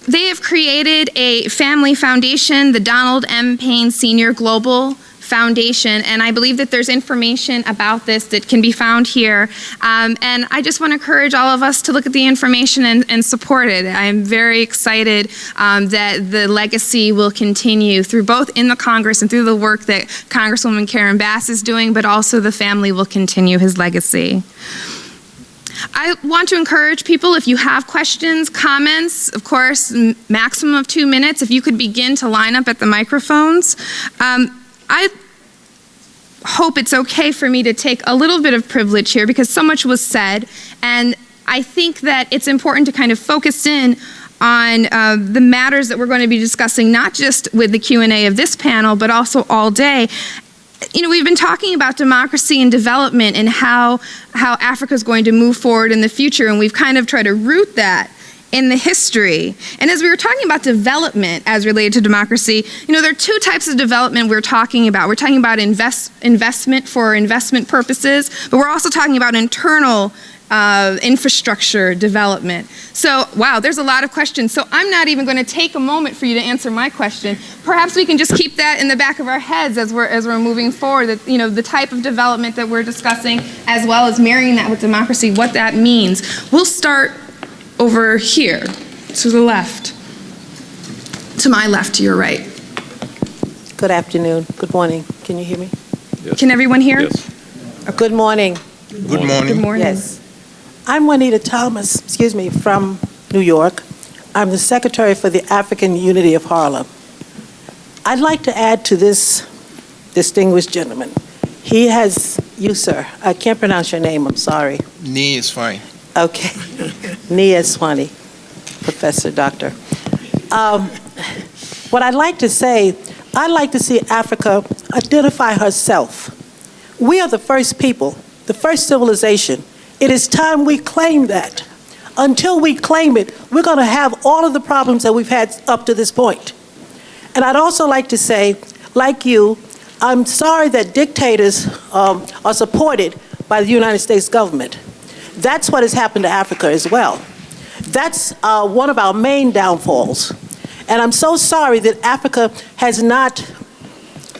They have created a family foundation, the Donald M. Payne Sr. Global Foundation, and I believe that there's information about this that can be found here. And I just want to encourage all of us to look at the information and support it. I'm very excited that the legacy will continue through both in the Congress and through the work that Congresswoman Karen Bass is doing, but also the family will continue his legacy. I want to encourage people, if you have questions, comments, of course, maximum of 2 minutes, if you could begin to line up at the microphones. I hope it's okay for me to take a little bit of privilege here because so much was said, and I think that it's important to kind of focus in on the matters that we're going to be discussing, not just with the Q&A of this panel, but also all day. we've been talking about democracy and development and how Africa is going to move forward in the future, and we've kind of tried to root that in the history. And as we were talking about development as related to democracy, there are two types of development we're talking about. We're talking about investment for investment purposes, but we're also talking about internal infrastructure development. So, wow, there's a lot of questions. So I'm not even going to take a moment for you to answer my question. Perhaps we can just keep that in the back of our heads as we're moving forward, that, the type of development that we're discussing, as well as marrying that with democracy, what that means. We'll start over here, to the left. To my left, to your right. Good afternoon. Good morning. Can you hear me? Yes. Can everyone hear? Yes. Good morning. Good morning. Good morning. Yes. I'm Juanita Thomas, from New York. I'm the Secretary for the African Unity of Harlem. I'd like to add to this distinguished gentleman. He has, you sir, I can't pronounce your name, I'm sorry. Knee is fine. Okay. Nia Swani, Professor, Doctor. What I'd like to say, I'd like to see Africa identify herself. We are the first people, the first civilization. It is time we claim that. Until we claim it, we're going to have all of the problems that we've had up to this point. And I'd also like to say, like you, I'm sorry that dictators are supported by the United States government. That's what has happened to Africa as well. That's one of our main downfalls. And I'm so sorry that Africa has not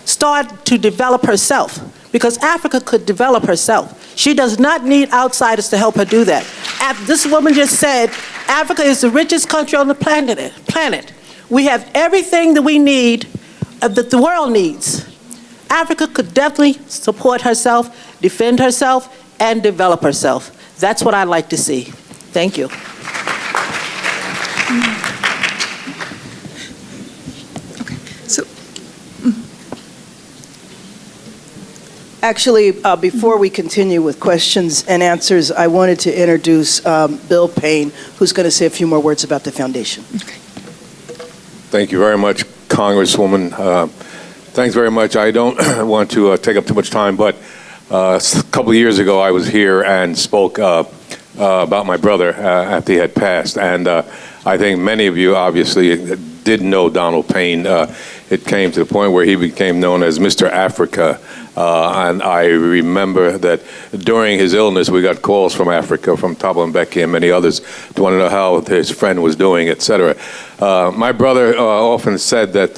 started to develop herself, because Africa could develop herself. She does not need outsiders to help her do that. This woman just said, Africa is the richest country on the planet. We have everything that we need, that the world needs. Africa could definitely support herself, defend herself, and develop herself. That's what I'd like to see. Thank you. Okay. So, Actually, before we continue with questions and answers, I wanted to introduce Bill Payne, who's going to say a few more words about the foundation. okay. Thank you very much, Congresswoman. Thanks very much. I don't want to take up too much time, but a couple of years ago I was here and spoke about my brother after he had passed. And I think many of you obviously did know Donald Payne. It came to the point where he became known as Mr. Africa. And I remember that during his illness, we got calls from Africa, from Thabo Mbeki and many others, to want to know how his friend was doing, etc. My brother often said that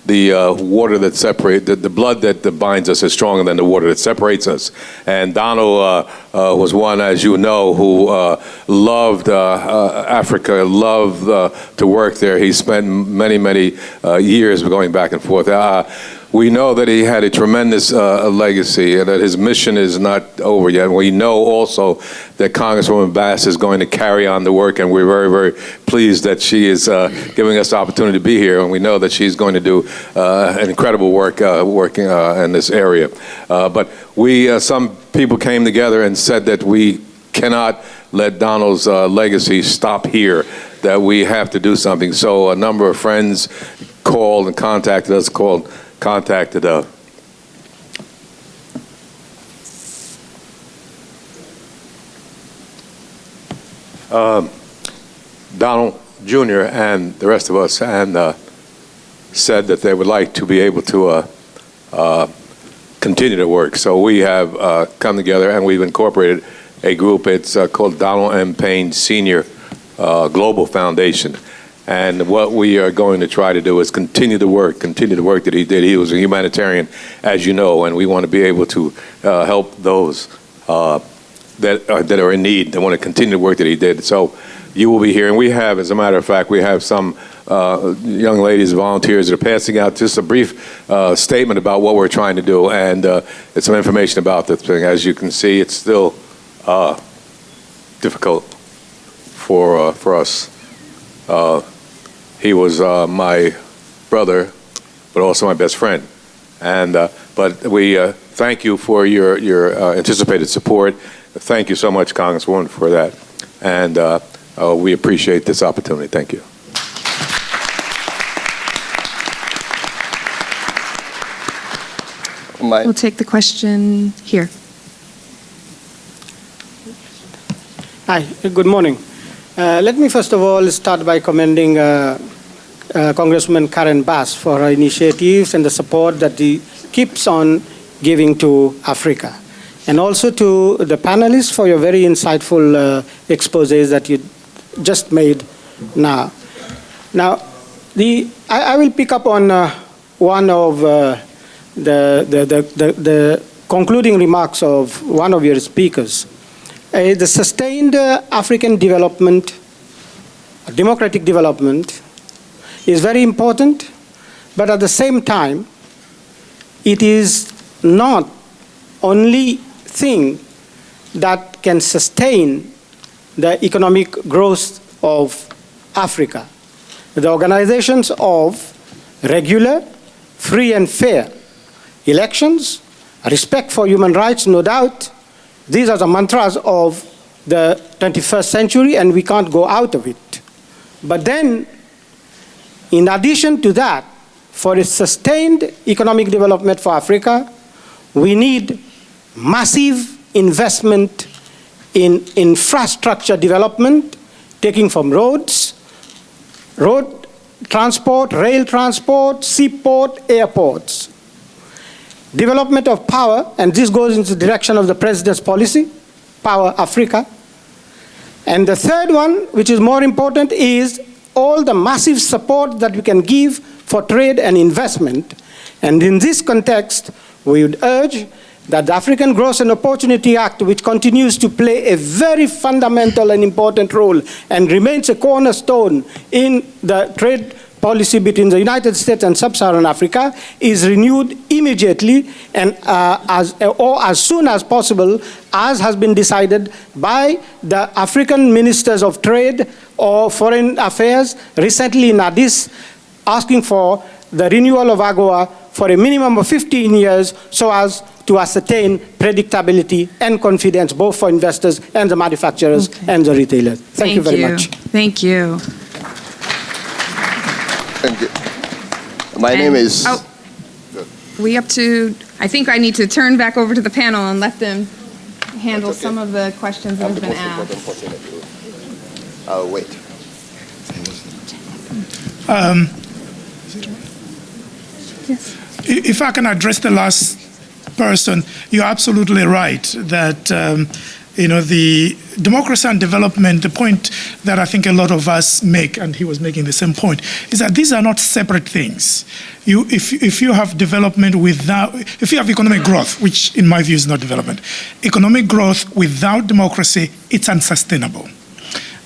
the water that separates, the blood that binds us is stronger than the water that separates us. And Donald was one, as you know, who loved Africa, loved to work there. He spent many years going back and forth. We know that he had a tremendous legacy and that his mission is not over yet. We know also that Congresswoman Bass is going to carry on the work, and we're very pleased that she is giving us the opportunity to be here, and we know that she's going to do an incredible work working in this area. But some people came together and said that we cannot let Donald's legacy stop here, that we have to do something. So a number of friends called and contacted us, contacted Donald Jr. and the rest of us, and said that they would like to be able to continue to work. So we have come together and we've incorporated a group. It's called Donald M. Payne Sr. Global Foundation. And what we are going to try to do is continue the work that he did. He was a humanitarian, as you know, and we want to be able to help those that are in need, that want to continue the work that he did. So you will be here, and we have, as a matter of fact, we have some young ladies, volunteers, that are passing out just a brief statement about what we're trying to do, and it's some information about this thing. As you can see, it's still difficult for us. He was my brother, but also my best friend. And but we thank you for your anticipated support. Thank you so much, Congresswoman, for that. And we appreciate this opportunity. Thank you. We'll take the question here. Hi, good morning. Let me first of all start by commending Congresswoman Karen Bass for her initiatives and the support that she keeps on giving to Africa. And also to the panelists for your very insightful exposés that you just made now. Now, I will pick up on one of the concluding remarks of one of your speakers. The sustained African development, democratic development, is very important, but at the same time, it is not only thing that can sustain the economic growth of Africa. The organizations of regular, free and fair elections, respect for human rights, no doubt, these are the mantras of the 21st century and we can't go out of it. But then, in addition to that, for a sustained economic development for Africa, we need massive investment in infrastructure development, taking from roads, road transport, rail transport, seaport, airports. Development of power, and this goes into the direction of the President's policy, Power Africa. And the third one, which is more important, is all the massive support that we can give for trade and investment. And in this context, we would urge that the African Growth and Opportunity Act, which continues to play a very fundamental and important role and remains a cornerstone in the trade policy between the United States and Sub-Saharan Africa, is renewed immediately and as soon as possible, as has been decided by the African Ministers of Trade or Foreign Affairs recently in Addis, asking for the renewal of AGOA for a minimum of 15 years so as to ascertain predictability and confidence both for investors and the manufacturers and the retailers. Thank you very much. Thank you. Thank you. My name is... Oh, I think I need to turn back over to the panel and let them handle some of the questions that have been asked. I'll wait. Yes. If I can address the last person, you're absolutely right that the democracy and development, the point that I think a lot of us make, and he was making the same point, is that these are not separate things. If you have development if you have economic growth, which in my view is not development, economic growth without democracy, it's unsustainable.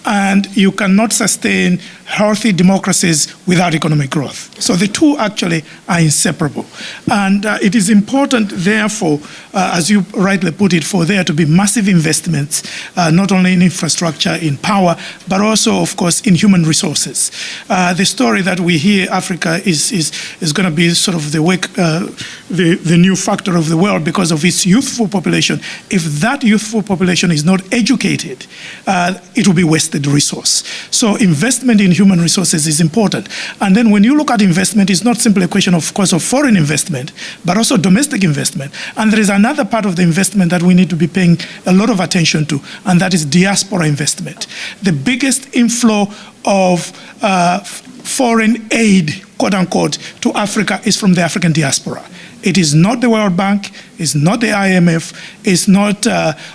And you cannot sustain healthy democracies without economic growth. So the two actually are inseparable. And it is important, therefore, as you rightly put it, for there to be massive investments, not only in infrastructure, in power, but also, of course, in human resources. The story that we hear Africa is going to be sort of the new factor of the world because of its youthful population. If that youthful population is not educated, it will be wasted resource. So investment in human resources is important. And then when you look at investment, it's not simply a question, of course, of foreign investment, but also domestic investment. And there is another part of the investment that we need to be paying a lot of attention to, and that is diaspora investment. The biggest inflow of foreign aid, quote unquote, to Africa is from the African diaspora. It is not the World Bank, it's not the IMF, it's not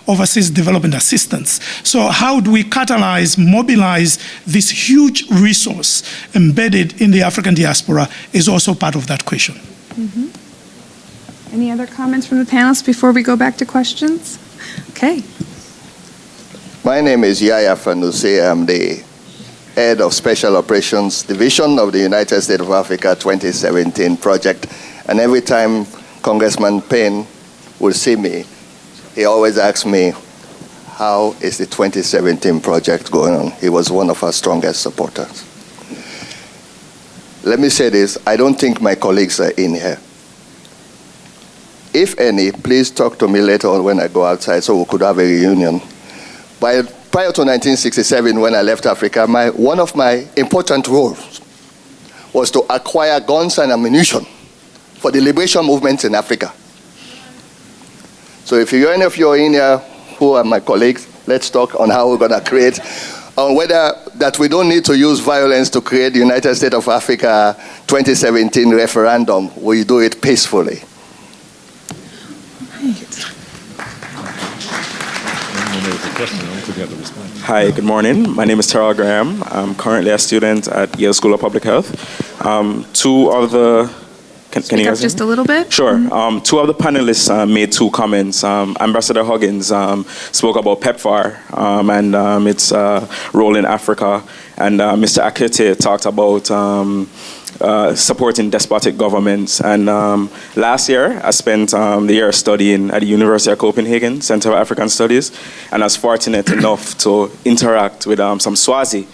overseas development assistance. So how do we catalyze, mobilize this huge resource embedded in the African diaspora is also part of that question. Mm-hmm. Any other comments from the panelists before we go back to questions? Okay. My name is Yaya Fanuse. I'm the head of Special Operations Division of the United States of Africa 2017 project. And every time Congressman Payne will see me, he always asks me, how is the 2017 project going on? He was one of our strongest supporters. Let me say this, I don't think my colleagues are in here. If any, please talk to me later on when I go outside so we could have a reunion. Prior to 1967, when I left Africa, one of my important roles was to acquire guns and ammunition for the liberation movement in Africa. So if any of you are in here who are my colleagues, let's talk on how we're going to create, on whether that we don't need to use violence to create the United States of Africa 2017 referendum. We do it peacefully. Hi, good morning. My name is Terrell Graham. I'm currently a student at Yale School of Public Health. Two of the... Can you Speak up just a little bit? Sure. Two of the panelists made two comments. Ambassador Huggins spoke about PEPFAR and its role in Africa. And Mr. Akete talked about supporting despotic governments. And last year, I spent the year studying at the University of Copenhagen, Center for African Studies, and I was fortunate enough to interact with some Swazi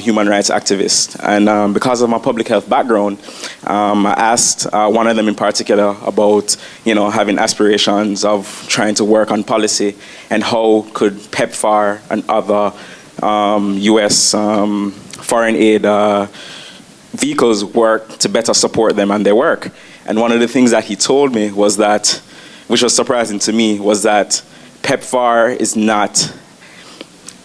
human rights activists. And because of my public health background, I asked one of them in particular about, having aspirations of trying to work on policy and how could PEPFAR and other U.S. foreign aid vehicles work to better support them and their work. And one of the things that he told me was that, which was surprising to me, was that PEPFAR is not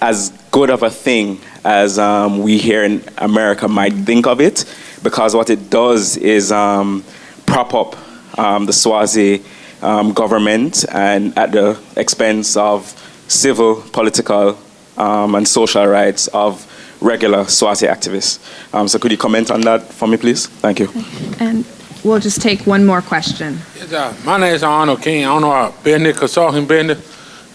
as good of a thing as we here in America might think of it, because what it does is prop up the Swazi government and at the expense of civil, political, and social rights of regular Swazi activists. So could you comment on that for me, please? Thank you. And we'll just take one more question. Yes, my name is Arnold King. I don't know business, consulting business.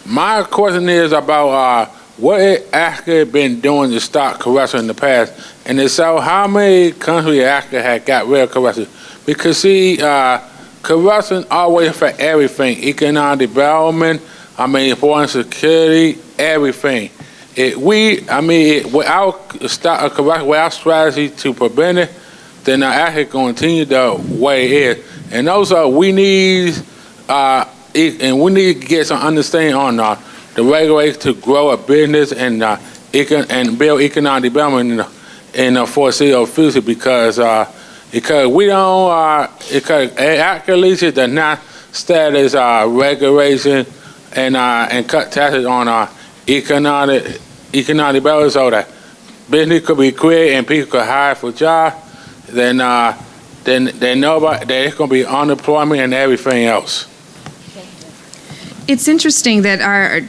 My question is about what it actually been doing to stop corruption in the past, and if so, how many countries actually had got rid of corruption? Because see, corruption always for everything, economic development, foreign security, everything. Without stop corruption, without strategy to prevent it, then I actually continue the way it is. And also, we need to get some understanding on the regulations to grow a business and build economic development in the foreseeable future, because we don't because actually does not establish regulation and cut taxes on economic development, so that business could be created and people could hire for jobs. Then nobody, there's going to be unemployment and everything else. It's interesting that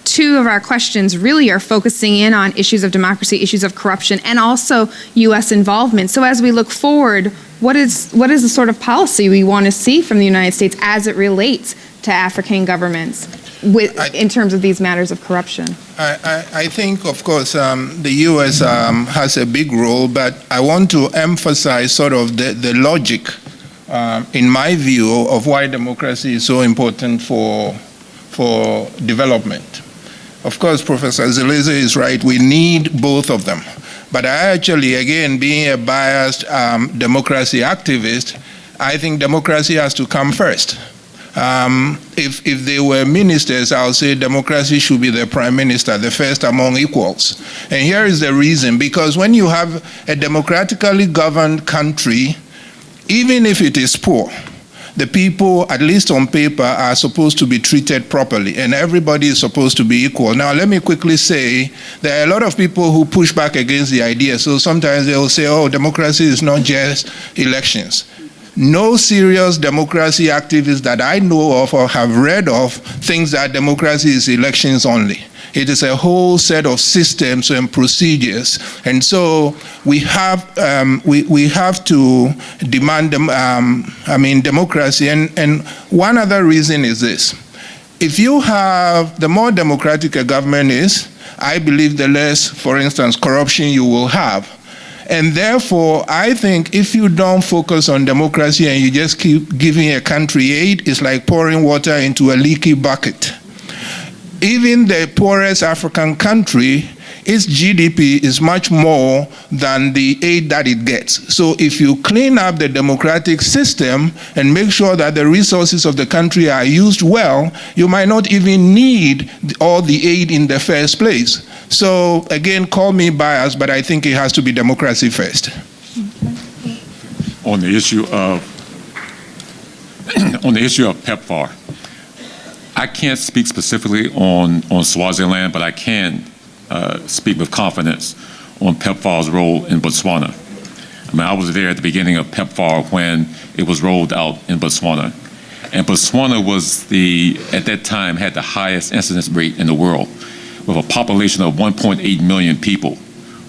two of our questions really are focusing in on issues of democracy, issues of corruption, and also U.S. involvement. So as we look forward, what is the sort of policy we want to see from the United States as it relates to African governments in terms of these matters of corruption? I think, of course, the U.S. has a big role, but I want to emphasize sort of the logic, in my view, of why democracy is so important for development. Of course, Professor Zeleze is right, we need both of them. But I actually, again, being a biased democracy activist, I think democracy has to come first. If they were ministers, I'll say democracy should be the prime minister, the first among equals. And here is the reason, because when you have a democratically governed country, even if it is poor, the people, at least on paper, are supposed to be treated properly, and everybody is supposed to be equal. Now, let me quickly say, there are a lot of people who push back against the idea. So sometimes they will say, oh, democracy is not just elections. No serious democracy activist that I know of or have read of thinks that democracy is elections only. It is a whole set of systems and procedures, and so we have to demand democracy. And one other reason is this: if you have, the more democratic a government is, I believe the less, for instance, corruption you will have. And therefore, I think if you don't focus on democracy and you just keep giving a country aid, it's like pouring water into a leaky bucket. Even the poorest African country, its GDP is much more than the aid that it gets. So if you clean up the democratic system and make sure that the resources of the country are used well, you might not even need all the aid in the first place. So again, call me biased, but I think it has to be democracy first. On the issue of PEPFAR, I I can't speak specifically on Swaziland, but I can speak with confidence on PEPFAR's role in Botswana. I mean, I was there at the beginning of PEPFAR when it was rolled out in Botswana. And Botswana was at that time, had the highest incidence rate in the world. With a population of 1.8 million people,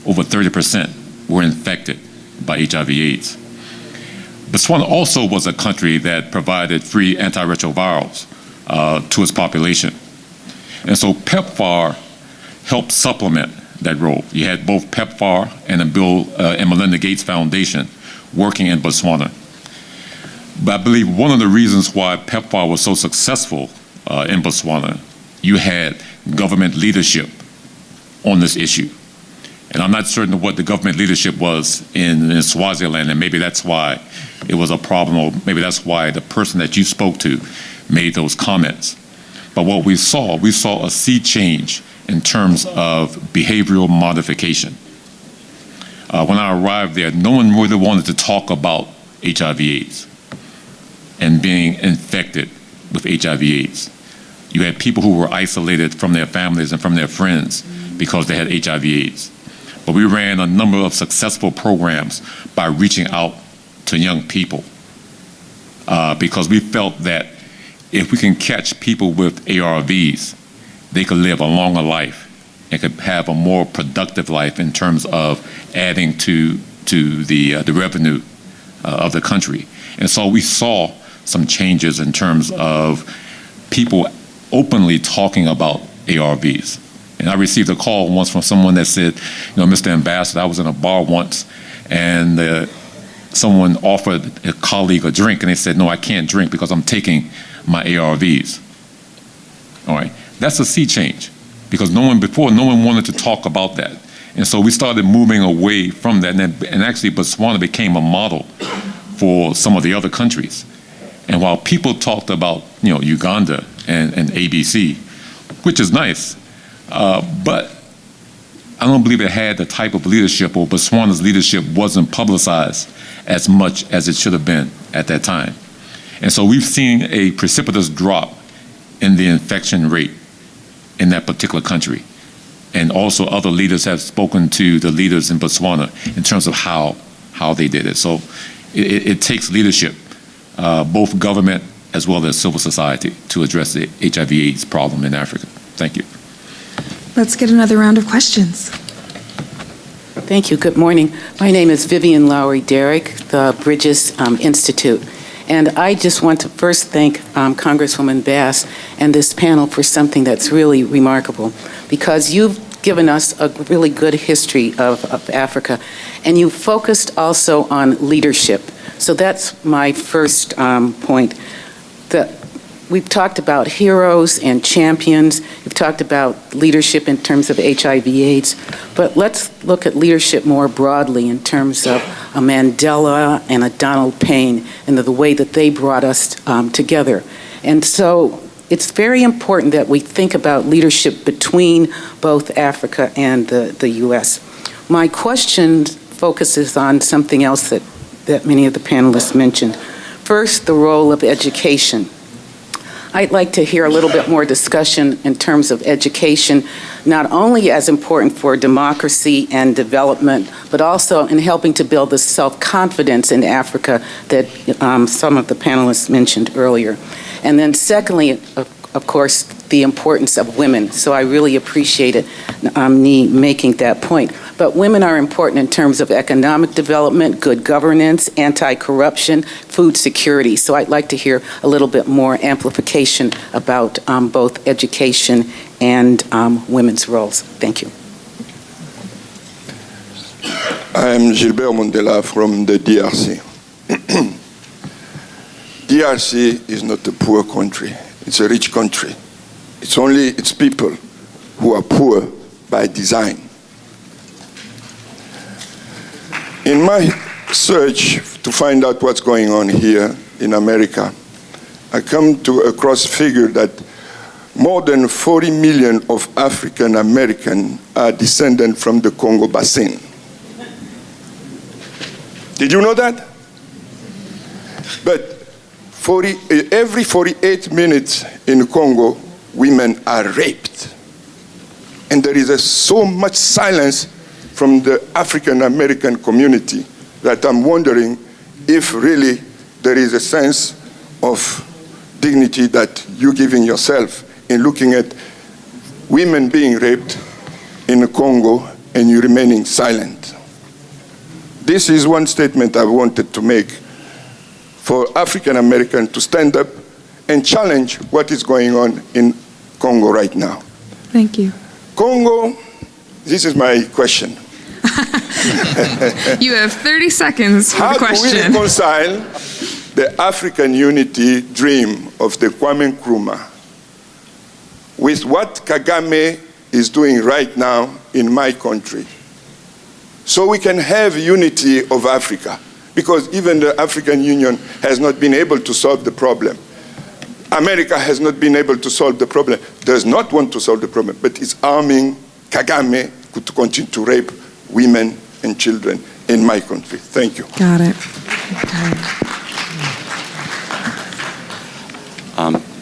over 30% were infected by HIV/AIDS. Botswana also was a country that provided free antiretrovirals to its population. And so PEPFAR helped supplement that role. You had both PEPFAR and the Bill and Melinda Gates Foundation working in Botswana. But I believe one of the reasons why PEPFAR was so successful in Botswana, you had government leadership on this issue. And I'm not certain of what the government leadership was in Swaziland, and maybe that's why it was a problem, or maybe that's why the person that you spoke to made those comments. But what we saw a sea change in terms of behavioral modification. When I arrived there, no one really wanted to talk about HIV/AIDS and being infected with HIV/AIDS. You had people who were isolated from their families and from their friends because they had HIV/AIDS. But we ran a number of successful programs by reaching out to young people because we felt that if we can catch people with ARVs, they could live a longer life and could have a more productive life in terms of adding to the revenue of the country. And so we saw some changes in terms of people openly talking about ARVs. And I received a call once from someone that said, Mr. Ambassador, I was in a bar once and someone offered a colleague a drink and they said, no, I can't drink because I'm taking my ARVs. All right, that's a sea change because no one wanted to talk about that. And so we started moving away from that, and actually Botswana became a model for some of the other countries. And while people talked about, Uganda and ABC, which is nice, but I don't believe it had the type of leadership, or Botswana's leadership wasn't publicized as much as it should have been at that time. And so we've seen a precipitous drop in the infection rate in that particular country. And also other leaders have spoken to the leaders in Botswana in terms of how they did it. So it takes leadership, both government as well as civil society, to address the HIV/AIDS problem in Africa. Thank you. Let's get another round of questions. Thank you. Good morning. My name is Vivian Lowry Derrick, the Bridges Institute. And I just want to first thank Congresswoman Bass and this panel for something that's really remarkable, because you've given us a really good history of Africa, and you focused also on leadership. So that's my first point. We've talked about heroes and champions. You've talked about leadership in terms of HIV/AIDS, but let's look at leadership more broadly in terms of a Mandela and a Donald Payne and the way that they brought us together. And so it's very important that we think about leadership between both Africa and the U.S. My question focuses on something else that many of the panelists mentioned. First, the role of education. I'd like to hear a little bit more discussion in terms of education, not only as important for democracy and development, but also in helping to build the self-confidence in Africa that some of the panelists mentioned earlier. And then secondly, of course, the importance of women. So I really appreciated me making that point. But women are important in terms of economic development, good governance, anti-corruption, food security. So I'd like to hear a little bit more amplification about both education and women's roles. Thank you. I am Gilbert Mondela from the DRC. DRC is not a poor country. It's a rich country. It's only its people who are poor by design. In my search to find out what's going on here in America, I come across a figure that more than 40 million of African Americans are descended from the Congo Basin. Did you know that? But every 48 minutes in Congo, women are raped. And there is so much silence from the African American community that I'm wondering if really there is a sense of dignity that you're giving yourself in looking at women being raped in the Congo and you remaining silent. This is one statement I wanted to make for African Americans to stand up and challenge what is going on in Congo right now. Thank you. Congo, this is my question. You have 30 seconds for the question. How do we reconcile the African unity dream of the Kwame Nkrumah with what Kagame is doing right now in my country? So we can have unity of Africa, because even the African Union has not been able to solve the problem. America has not been able to solve the problem, does not want to solve the problem, but is arming Kagame to continue to rape women and children in my country. Thank you. Got it.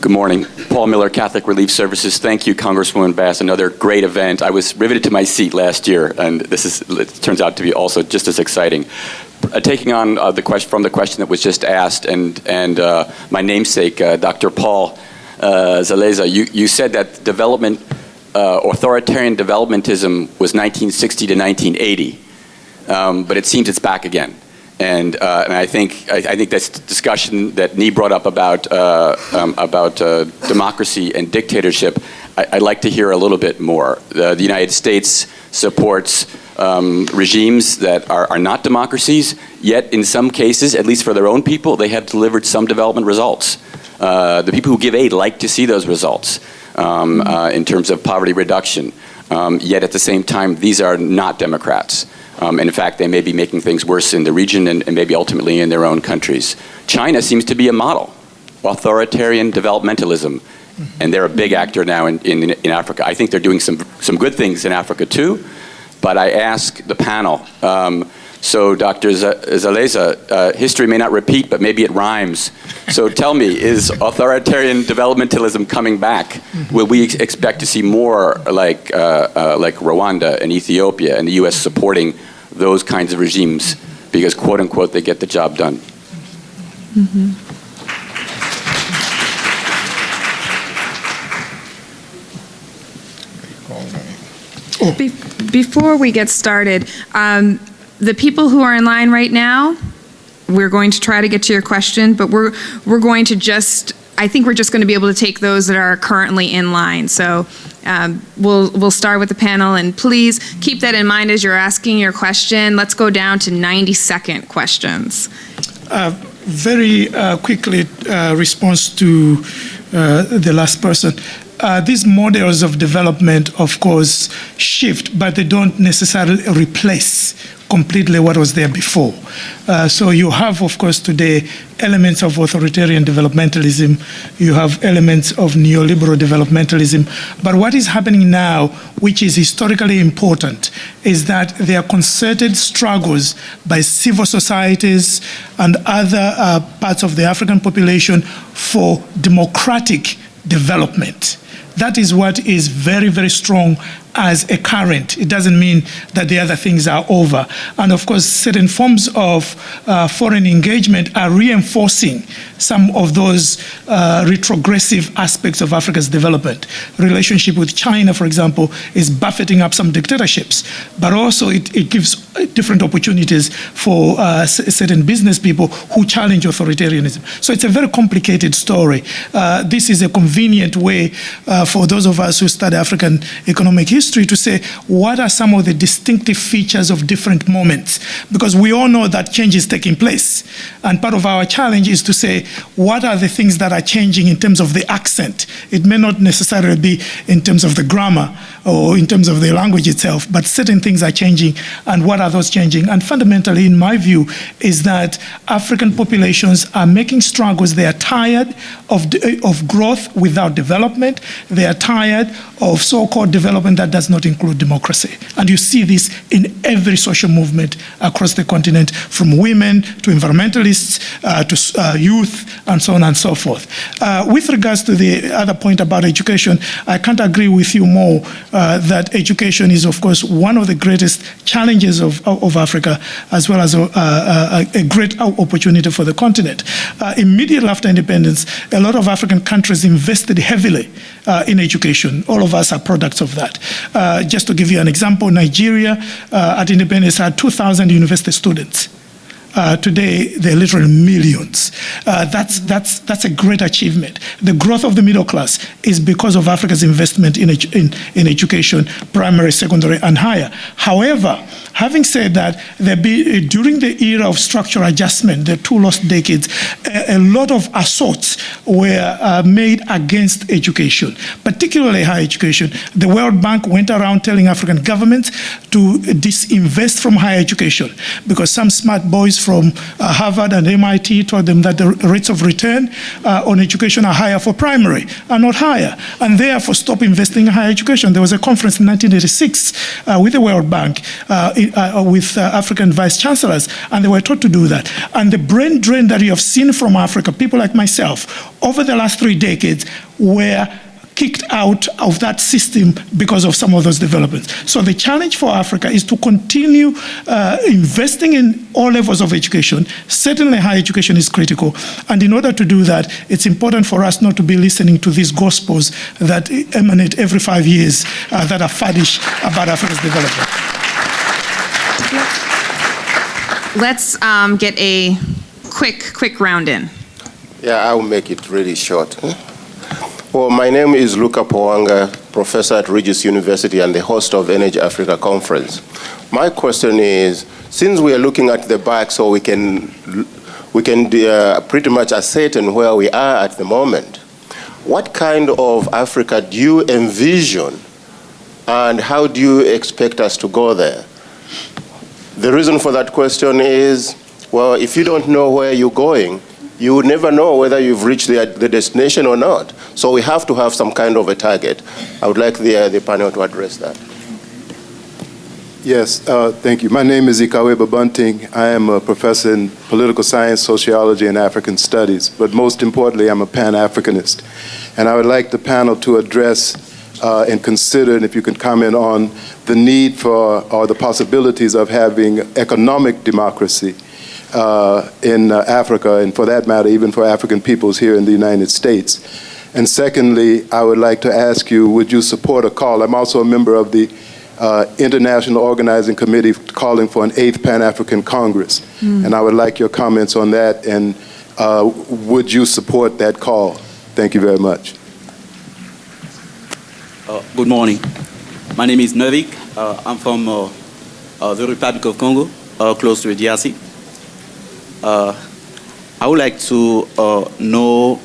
Good morning. Paul Miller, Catholic Relief Services. Thank you, Congresswoman Bass. Another great event. I was riveted to my seat last year, and it turns out to be also just as exciting. Taking on the question that was just asked, and my namesake, Dr. Paul Zaleza, you said that development, authoritarian developmentism was 1960 to 1980, but it seems it's back again. And I think that's the discussion that Nee brought up about democracy and dictatorship. I'd like to hear a little bit more. The United States supports regimes that are not democracies, yet in some cases, at least for their own people, they have delivered some development results. The people who give aid like to see those results in terms of poverty reduction. Yet at the same time, these are not democrats. In fact, they may be making things worse in the region and maybe ultimately in their own countries. China seems to be a model, authoritarian developmentalism, and they're a big actor now in Africa. I think they're doing some good things in Africa too, but I ask the panel, so Dr. Zaleza, history may not repeat, but maybe it rhymes. So tell me, is authoritarian developmentalism coming back? Will we expect to see more like Rwanda and Ethiopia and the U.S. supporting those kinds of regimes because, quote unquote, they get the job done? Mm-hmm. Before we get started, the people who are in line right now, we're going to try to get to your question, but we're going to I think we're just going to be able to take those that are currently in line. So we'll start with the panel, and please keep that in mind as you're asking your question. Let's go down to 90-second questions. Very quickly, response to the last person. These models of development, of course, shift, but they don't necessarily replace completely what was there before. So you have, of course, today elements of authoritarian developmentalism, you have elements of neoliberal developmentalism, but what is happening now, which is historically important, is that there are concerted struggles by civil societies and other parts of the African population for democratic development. That is what is very, very strong as a current. It doesn't mean that the other things are over. And of course, certain forms of foreign engagement are reinforcing some of those retrogressive aspects of Africa's development. Relationship with China, for example, is buffeting up some dictatorships, but also it gives different opportunities for certain business people who challenge authoritarianism. So it's a very complicated story. This is a convenient way for those of us who study African economic history to say, what are some of the distinctive features of different moments? Because we all know that change is taking place. And part of our challenge is to say, what are the things that are changing in terms of the accent? It may not necessarily be in terms of the grammar or in terms of the language itself, but certain things are changing, and what are those changing? And fundamentally, in my view, is that African populations are making struggles. They are tired of growth without development. They are tired of so-called development that does not include democracy. And you see this in every social movement across the continent, from women to environmentalists to youth, and so on and so forth. With regards to the other point about education, I can't agree with you more that education is, of course, one of the greatest challenges of Africa, as well as a great opportunity for the continent. Immediately after independence, a lot of African countries invested heavily in education. All of us are products of that. Just to give you an example, Nigeria at independence had 2,000 university students. Today, they're literally millions. That's a great achievement. The growth of the middle class is because of Africa's investment in education, primary, secondary, and higher. However, having said that, during the era of structural adjustment, the 2 lost decades, a lot of assaults were made against education, particularly higher education. The World Bank went around telling African governments to disinvest from higher education because some smart boys from Harvard and MIT told them that the rates of return on education are higher for primary, are not higher, and therefore stop investing in higher education. There was a conference in 1986 with the World Bank with African vice chancellors, and they were taught to do that. And the brain drain that you have seen from Africa, people like myself, over the last 3 decades were kicked out of that system because of some of those developments. So the challenge for Africa is to continue investing in all levels of education. Certainly higher education is critical. And in order to do that, it's important for us not to be listening to these gospels that emanate every 5 years that are faddish about Africa's development. Let's get a quick round in. Yeah, I'll make it really short. Well, my name is Luca Poanga, professor at Regis University and the host of Energy Africa Conference. My question is, since we are looking at the back so we can pretty much ascertain where we are at the moment, what kind of Africa do you envision and how do you expect us to go there? The reason for that question is, well, if you don't know where you're going, you would never know whether you've reached the destination or not. So we have to have some kind of a target. I would like the panel to address that. Yes, thank you. My name is Ikawe Babunting. I am a professor in political science, sociology, and African studies. But most importantly, I'm a Pan-Africanist. And I would like the panel to address and consider, and if you can comment on the need for or the possibilities of having economic democracy in Africa, and for that matter, even for African peoples here in the United States. And secondly, I would like to ask you, would you support a call? I'm also a member of the International Organizing Committee calling for an 8th Pan-African Congress. And I would like your comments on that, and would you support that call? Thank you very much. Good morning. My name is Novik. I'm from the Republic of Congo, close to DRC. I would like to know,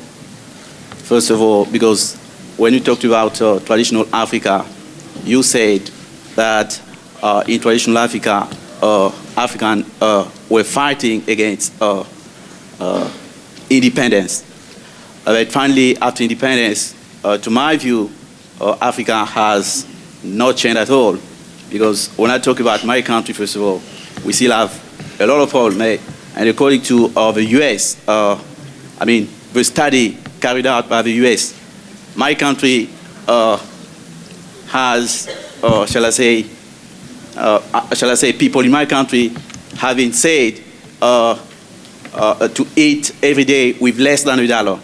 first of all, because when you talked about traditional Africa, you said that in traditional Africa, Africans were fighting against independence. But finally, after independence, to my view, Africa has not changed at all. Because when I talk about my country, first of all, we still have a lot of problems. And according to the US, the study carried out by the US, my country has, shall I say, people in my country having said to eat every day with less than $1.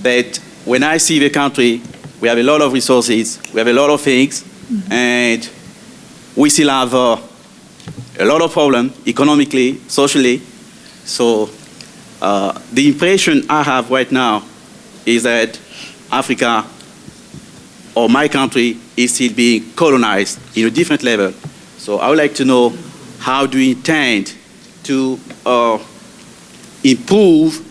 But when I see the country, we have a lot of resources, we have a lot of things, and we still have a lot of problems economically, socially. So the impression I have right now is that Africa, or my country, is still being colonized in a different level. So I would like to know, how do you intend to improve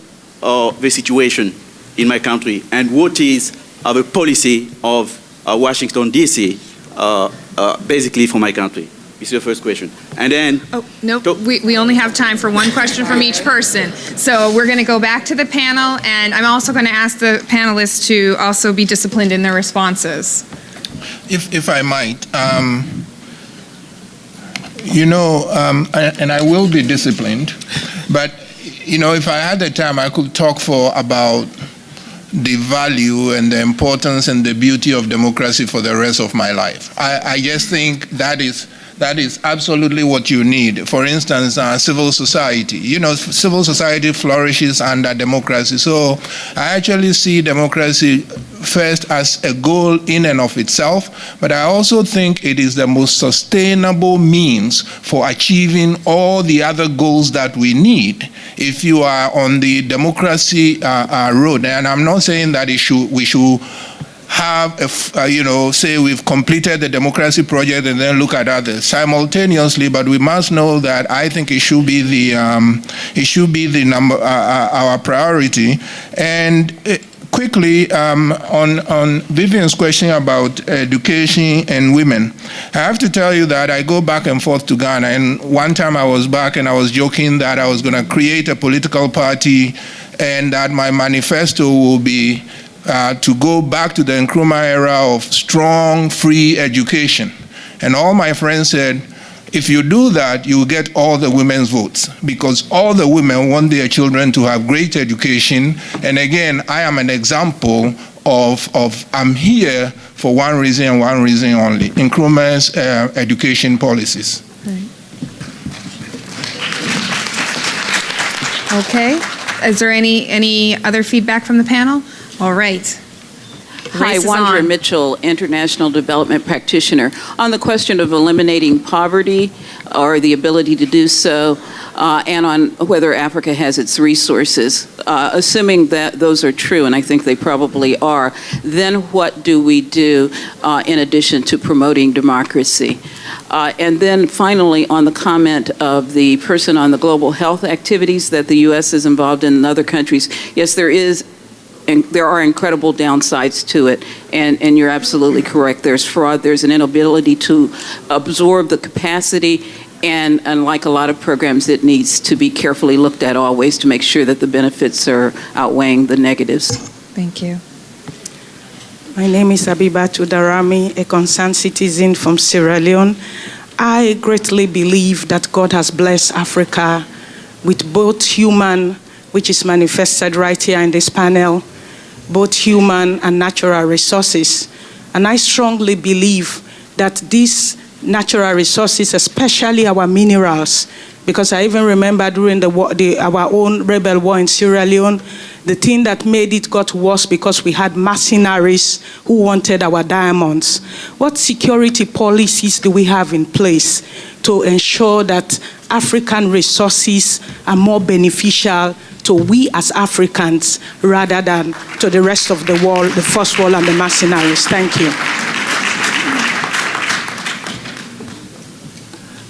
the situation in my country, and what is the policy of Washington, D.C., basically for my country? This is your first question. And then... Oh, nope. We only have time for one question from each person. So we're going to go back to the panel, and I'm also going to ask the panelists to also be disciplined in their responses. if I might, and I will be disciplined, but if I had the time, I could talk for about the value and the importance and the beauty of democracy for the rest of my life. I just think that is absolutely what you need. For instance, civil society. Civil society flourishes under democracy. So I actually see democracy first as a goal in and of itself, but I also think it is the most sustainable means for achieving all the other goals that we need if you are on the democracy road. And I'm not saying that we should have, say we've completed the democracy project and then look at others simultaneously, but we must know that I think it should be the number, our priority. And quickly, on Vivian's question about education and women, I have to tell you that I go back and forth to Ghana, and one time I was back and I was joking that I was going to create a political party and that my manifesto will be to go back to the Nkrumah era of strong, free education. And all my friends said, if you do that, you will get all the women's votes, because all the women want their children to have great education. And again, I am an example of I'm here for one reason and one reason only, Nkrumah's education policies. Okay. Is there any other feedback from the panel? All right. Hi, Wandra Mitchell, International Development Practitioner. On the question of eliminating poverty or the ability to do so, and on whether Africa has its resources, assuming that those are true, and I think they probably are, then what do we do in addition to promoting democracy? And then finally, on the comment of the person on the global health activities that the U.S. is involved in other countries, yes, there is. And there are incredible downsides to it, and you're absolutely correct. There's fraud, there's an inability to absorb the capacity, and unlike a lot of programs, it needs to be carefully looked at always to make sure that the benefits are outweighing the negatives. Thank you. My name is Abibatu Darami, a concerned citizen from Sierra Leone. I greatly believe that God has blessed Africa with both human, which is manifested right here in this panel, both human and natural resources. And I strongly believe that these natural resources, especially our minerals, because I even remember during our own rebel war in Sierra Leone, the thing that made it got worse because we had mercenaries who wanted our diamonds. What security policies do we have in place to ensure that African resources are more beneficial to we as Africans rather than to the rest of the world, the first world and the mercenaries? Thank you.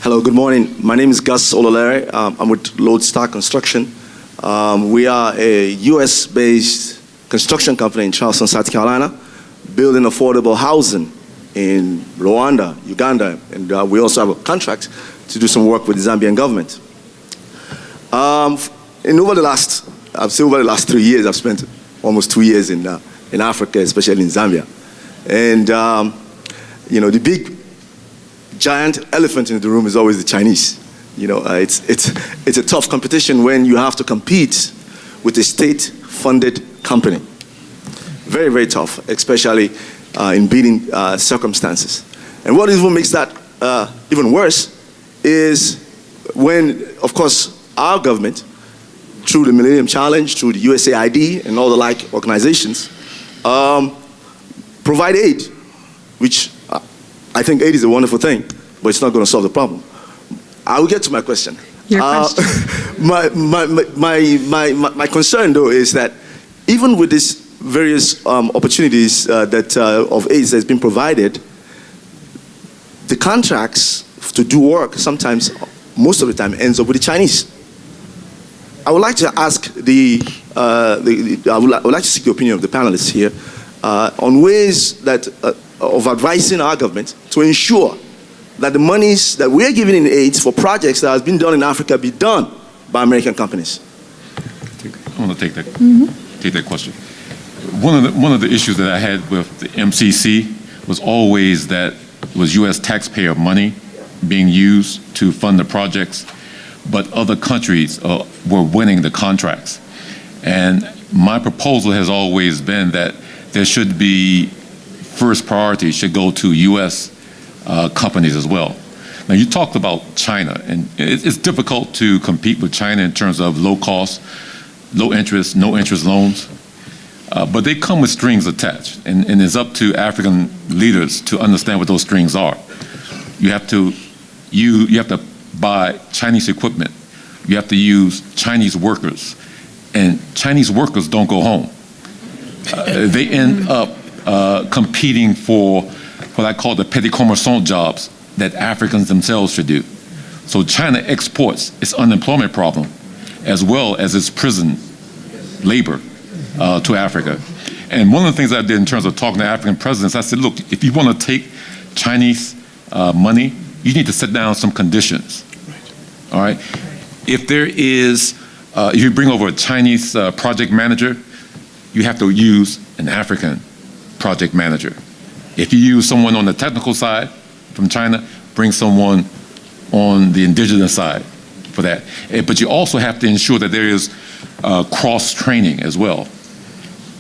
Hello, good morning. My name is Gus Ololere. I'm with Lodestar Construction. We are a US-based construction company in Charleston, South Carolina, building affordable housing in Rwanda, Uganda, and we also have a contract to do some work with the Zambian government. Over the last 3 years, I've spent almost 2 years in Africa, especially in Zambia. And the big giant elephant in the room is always the Chinese. It's a tough competition when you have to compete with a state-funded company. Very, very tough, especially in bidding circumstances. And what even makes that even worse is when, of course, our government, through the Millennium Challenge, through the USAID and all the like organizations, provide aid, which I think aid is a wonderful thing, but it's not going to solve the problem. I will get to my question. Your question. My concern, though, is that even with these various opportunities of aid that's been provided, the contracts to do work sometimes, most of the time, ends up with the Chinese. I would like to ask I would like to seek the opinion of the panelists here on ways that of advising our government to ensure that the monies that we're giving in aid for projects that has been done in Africa be done by American companies. I want to take that question. One of the issues that I had with the MCC was always that it was U.S. taxpayer money being used to fund the projects, but other countries were winning the contracts. And my proposal has always been that there should be first priority should go to U.S. Companies as well. Now, you talked about China, and it's difficult to compete with China in terms of low cost, low interest, no interest loans. But they come with strings attached, and it's up to African leaders to understand what those strings are. You have to buy Chinese equipment. You have to use Chinese workers, and Chinese workers don't go home. They end up competing for what I call the petit commerçant jobs that Africans themselves should do. So China exports its unemployment problem as well as its prison labor to Africa. And one of the things I did in terms of talking to African presidents, I said, look, if you want to take Chinese money, you need to set down some conditions. All right? If there is, if you bring over a Chinese project manager, you have to use an African project manager. If you use someone on the technical side from China, bring someone on the indigenous side for that. But you also have to ensure that there is cross-training as well.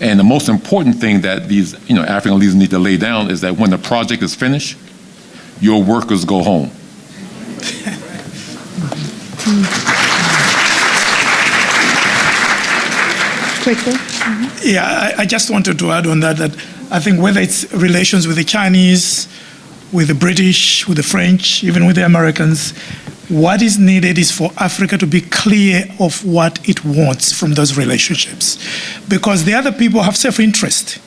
And the most important thing that these African leaders need to lay down is that when the project is finished, your workers go home. Quickly. Yeah, I just wanted to add on that I think whether it's relations with the Chinese, with the British, with the French, even with the Americans, what is needed is for Africa to be clear of what it wants from those relationships. Because the other people have self-interest.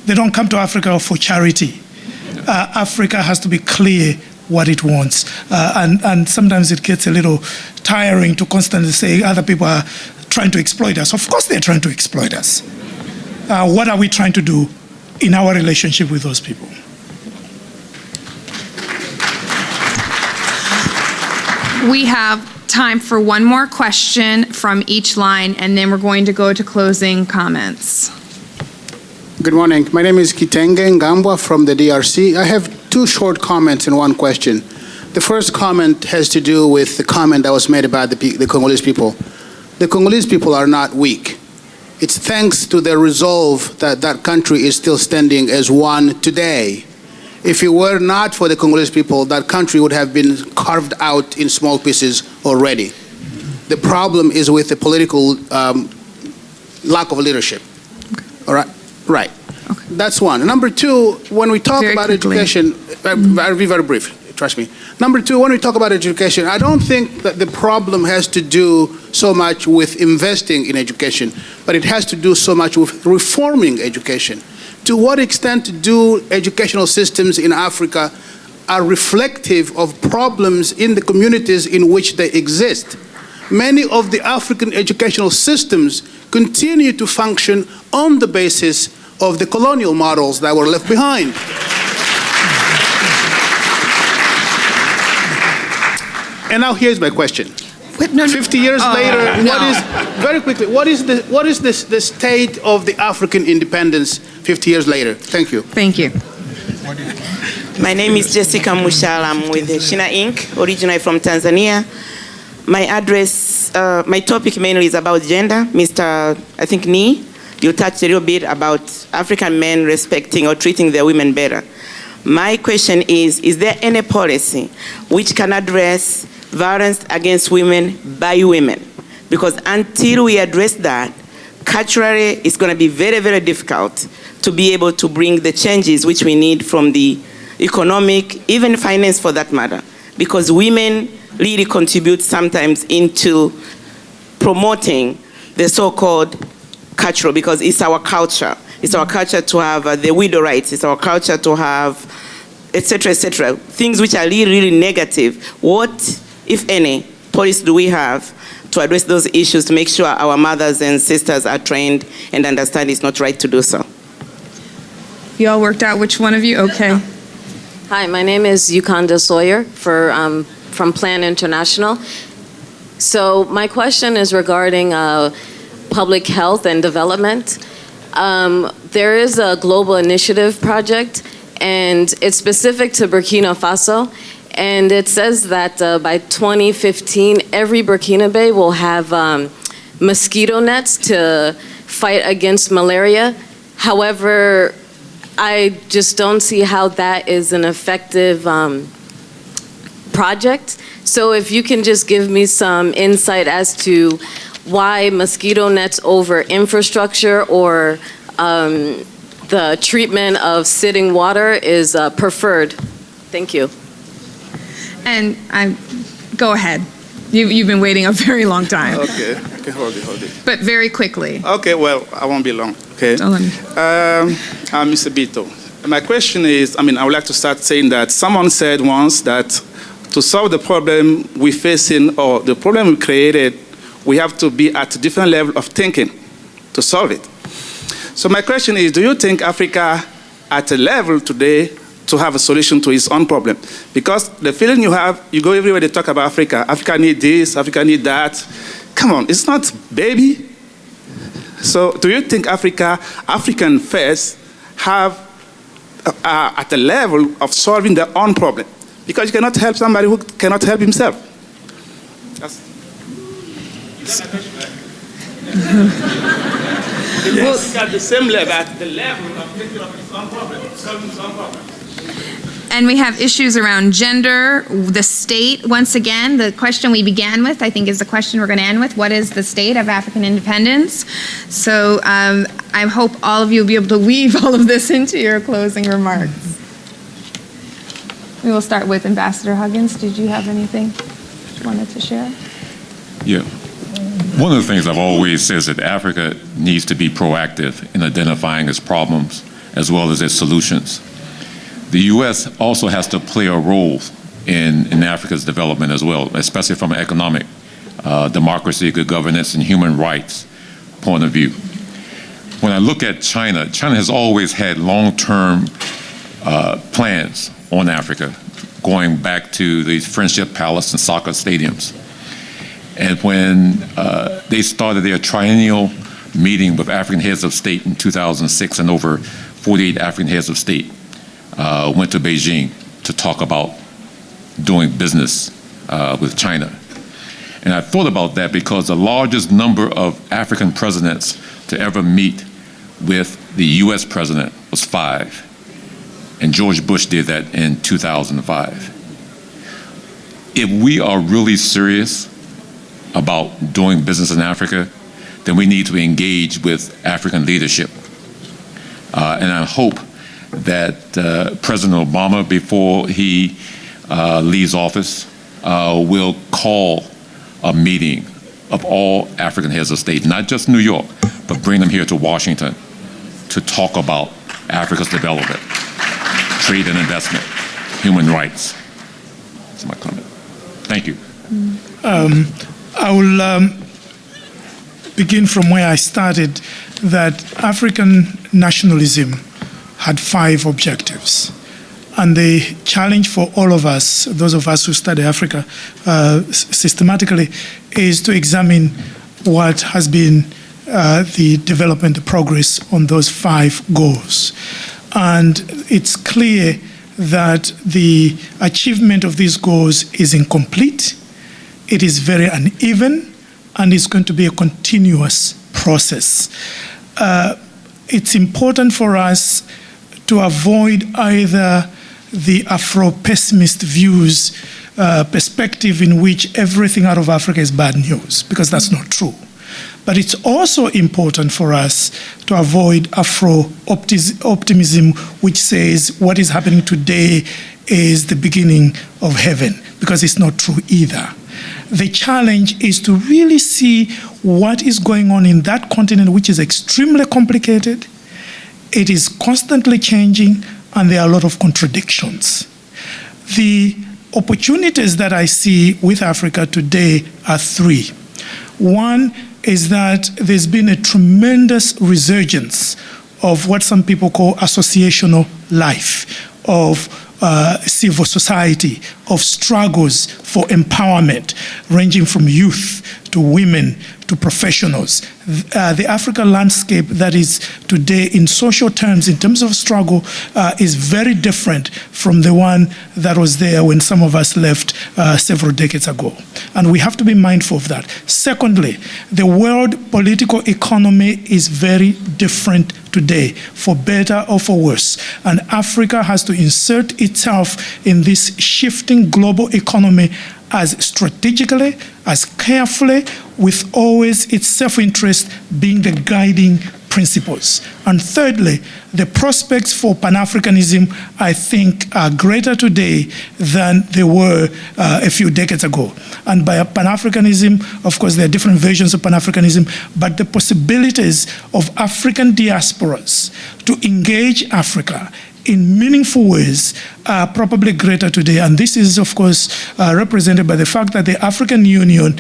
They don't come to Africa for charity. Africa has to be clear what it wants. And sometimes it gets a little tiring to constantly say other people are trying to exploit us. Of course they're trying to exploit us. What are we trying to do in our relationship with those people? We have time for one more question from each line, and then we're going to go to closing comments. Good morning. My name is Kitenge Ngambwa from the DRC. I have two short comments and one question. The first comment has to do with the comment that was made about the Congolese people. The Congolese people are not weak. It's thanks to their resolve that that country is still standing as one today. If it were not for the Congolese people, that country would have been carved out in small pieces already. The problem is with the political lack of leadership. All right? Right. Okay. That's one. Number two, when we talk about education, I'll be very brief, trust me. Number two, when we talk about education, I don't think that the problem has to do so much with investing in education, but it has to do so much with reforming education. To what extent do educational systems in Africa are reflective of problems in the communities in which they exist? Many of the African educational systems continue to function on the basis of the colonial models that were left behind. And now here's my question. 50 years later, what is the state of the African independence 50 years later? Thank you. Thank you. My name is Jessica Mushala. I'm with Shina Inc., originally from Tanzania. My address, my topic mainly is about gender. Mr. I think Nee, you touched a little bit about African men respecting or treating their women better. My question is there any policy which can address violence against women by women? Because until we address that, culturally it's going to be very, very difficult to be able to bring the changes which we need from the economic, even finance for that matter. Because women really contribute sometimes into promoting the so-called cultural, because it's our culture. It's our culture to have the widow rights. It's our culture to have, etc., etc. Things which are really, really negative. What, if any, policy do we have to address those issues to make sure our mothers and sisters are trained and understand it's not right to do so? You all worked out which one of you? Okay. Hi, my name is Yukanda Sawyer from Plan International. So my question is regarding public health and development. There is a global initiative project, and it's specific to Burkina Faso. And it says that by 2015, every Burkinabe will have mosquito nets to fight against malaria. However, I just don't see how that is an effective project. So if you can just give me some insight as to why mosquito nets over infrastructure or the treatment of sitting water is preferred. Thank you. And go ahead. You've been waiting a very long time. Okay, hold it. But very quickly. Okay, well, I won't be long. Okay. I'm Mr. Bito. My question is, I would like to start saying that someone said once that to solve the problem we're facing or the problem we created, we have to be at a different level of thinking to solve it. So my question is, do you think Africa at a level today to have a solution to its own problem? Because the feeling you have, you go everywhere, they talk about Africa. Africa need this, Africa need that. Come on, it's not baby. So do you think African first have at a level of solving their own problem? Because you cannot help somebody who cannot help himself. It's at the same level, at the level of taking up its own problem, solving its own problem. And we have issues around gender, the state. Once again, the question we began with, I think, is the question we're going to end with. What is the state of African independence? So I hope all of you will be able to weave all of this into your closing remarks. We will start with Ambassador Huggins. Did you have anything you wanted to share? Yeah. One of the things I've always said is that Africa needs to be proactive in identifying its problems as well as its solutions. The U.S. also has to play a role in Africa's development as well, especially from an economic, democracy, good governance, and human rights point of view. When I look at China, China has always had long-term plans on Africa, going back to the Friendship Palace and soccer stadiums. And when they started their triennial meeting with African heads of state in 2006, and over 48 African heads of state went to Beijing to talk about doing business with China. And I thought about that because the largest number of African presidents to ever meet with the US president was 5. And George Bush did that in 2005. If we are really serious about doing business in Africa, then we need to engage with African leadership. And I hope that President Obama, before he leaves office, will call a meeting of all African heads of state, not just New York, but bring them here to Washington to talk about Africa's development, trade and investment, human rights. That's my comment. Thank you. I will begin from where I started, that African nationalism had 5 objectives. And the challenge for all of us, those of us who study Africa systematically, is to examine what has been the development, the progress on those 5 goals. And it's clear that the achievement of these goals is incomplete, it is very uneven, and it's going to be a continuous process. It's important for us to avoid either the Afro-pessimist views, perspective in which everything out of Africa is bad news, because that's not true. But it's also important for us to avoid Afro-optimism, which says what is happening today is the beginning of heaven, because it's not true either. The challenge is to really see what is going on in that continent, which is extremely complicated. It is constantly changing, and there are a lot of contradictions. The opportunities that I see with Africa today are 3. One is that there's been a tremendous resurgence of what some people call associational life, of civil society, of struggles for empowerment, ranging from youth to women to professionals. The African landscape that is today in social terms, in terms of struggle, is very different from the one that was there when some of us left several decades ago. And we have to be mindful of that. Secondly, the world political economy is very different today, for better or for worse. And Africa has to insert itself in this shifting global economy as strategically, as carefully, with always its self-interest being the guiding principles. And thirdly, the prospects for Pan-Africanism, I think, are greater today than they were a few decades ago. And by Pan-Africanism, of course, there are different versions of Pan-Africanism, but the possibilities of African diasporas to engage Africa in meaningful ways are probably greater today. And this is, of course, represented by the fact that the African Union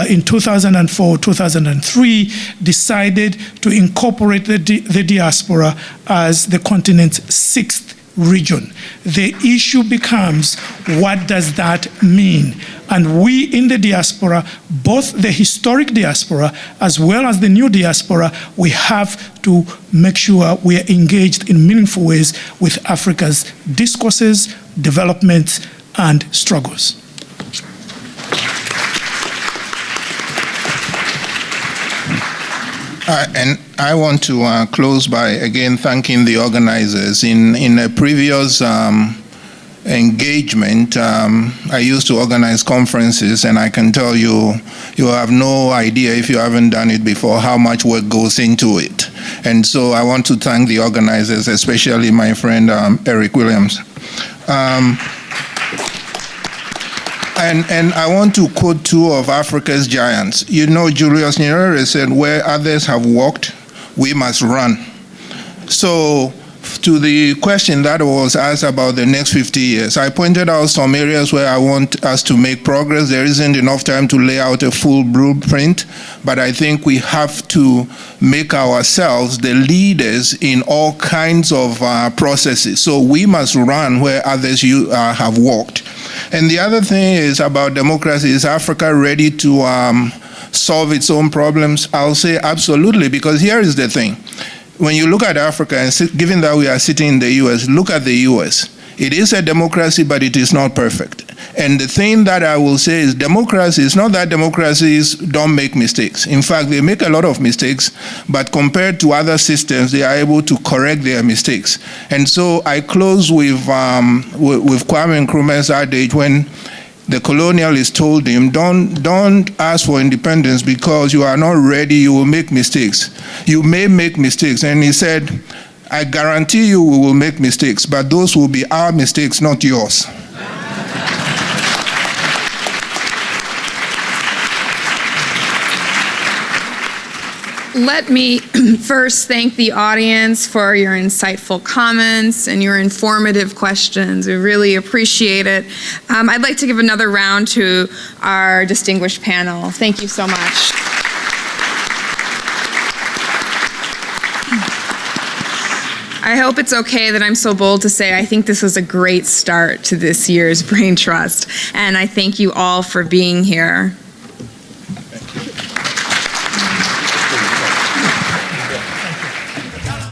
in 2004-2003 decided to incorporate the diaspora as the continent's sixth region. The issue becomes, what does that mean? And we in the diaspora, both the historic diaspora as well as the new diaspora, we have to make sure we are engaged in meaningful ways with Africa's discourses, developments, and struggles. And I want to close by again thanking the organizers. In a previous engagement, I used to organize conferences, and I can tell you, you have no idea if you haven't done it before how much work goes into it. And so I want to thank the organizers, especially my friend Eric Williams. And I want to quote two of Africa's giants. You know, Julius Nyerere said, where others have walked, we must run. So to the question that was asked about the next 50 years, I pointed out some areas where I want us to make progress. There isn't enough time to lay out a full blueprint, but I think we have to make ourselves the leaders in all kinds of processes. So we must run where others have walked. And the other thing is about democracy. Is Africa ready to solve its own problems? I'll say absolutely, because here is the thing. When you look at Africa, and given that we are sitting in the US, look at the US. It is a democracy, but it is not perfect. And the thing that I will say is democracy is not that democracies don't make mistakes. In fact, they make a lot of mistakes, but compared to other systems, they are able to correct their mistakes. And so I close with Kwame Nkrumah's adage when the colonialist told him, don't ask for independence because you are not ready, you will make mistakes. You may make mistakes. And he said, I guarantee you we will make mistakes, but those will be our mistakes, not yours. Let me first thank the audience for your insightful comments and your informative questions. We really appreciate it. I'd like to give another round to our distinguished panel. Thank you so much. I hope it's okay that I'm so bold to say I think this was a great start to this year's Brain Trust, and I thank you all for being here.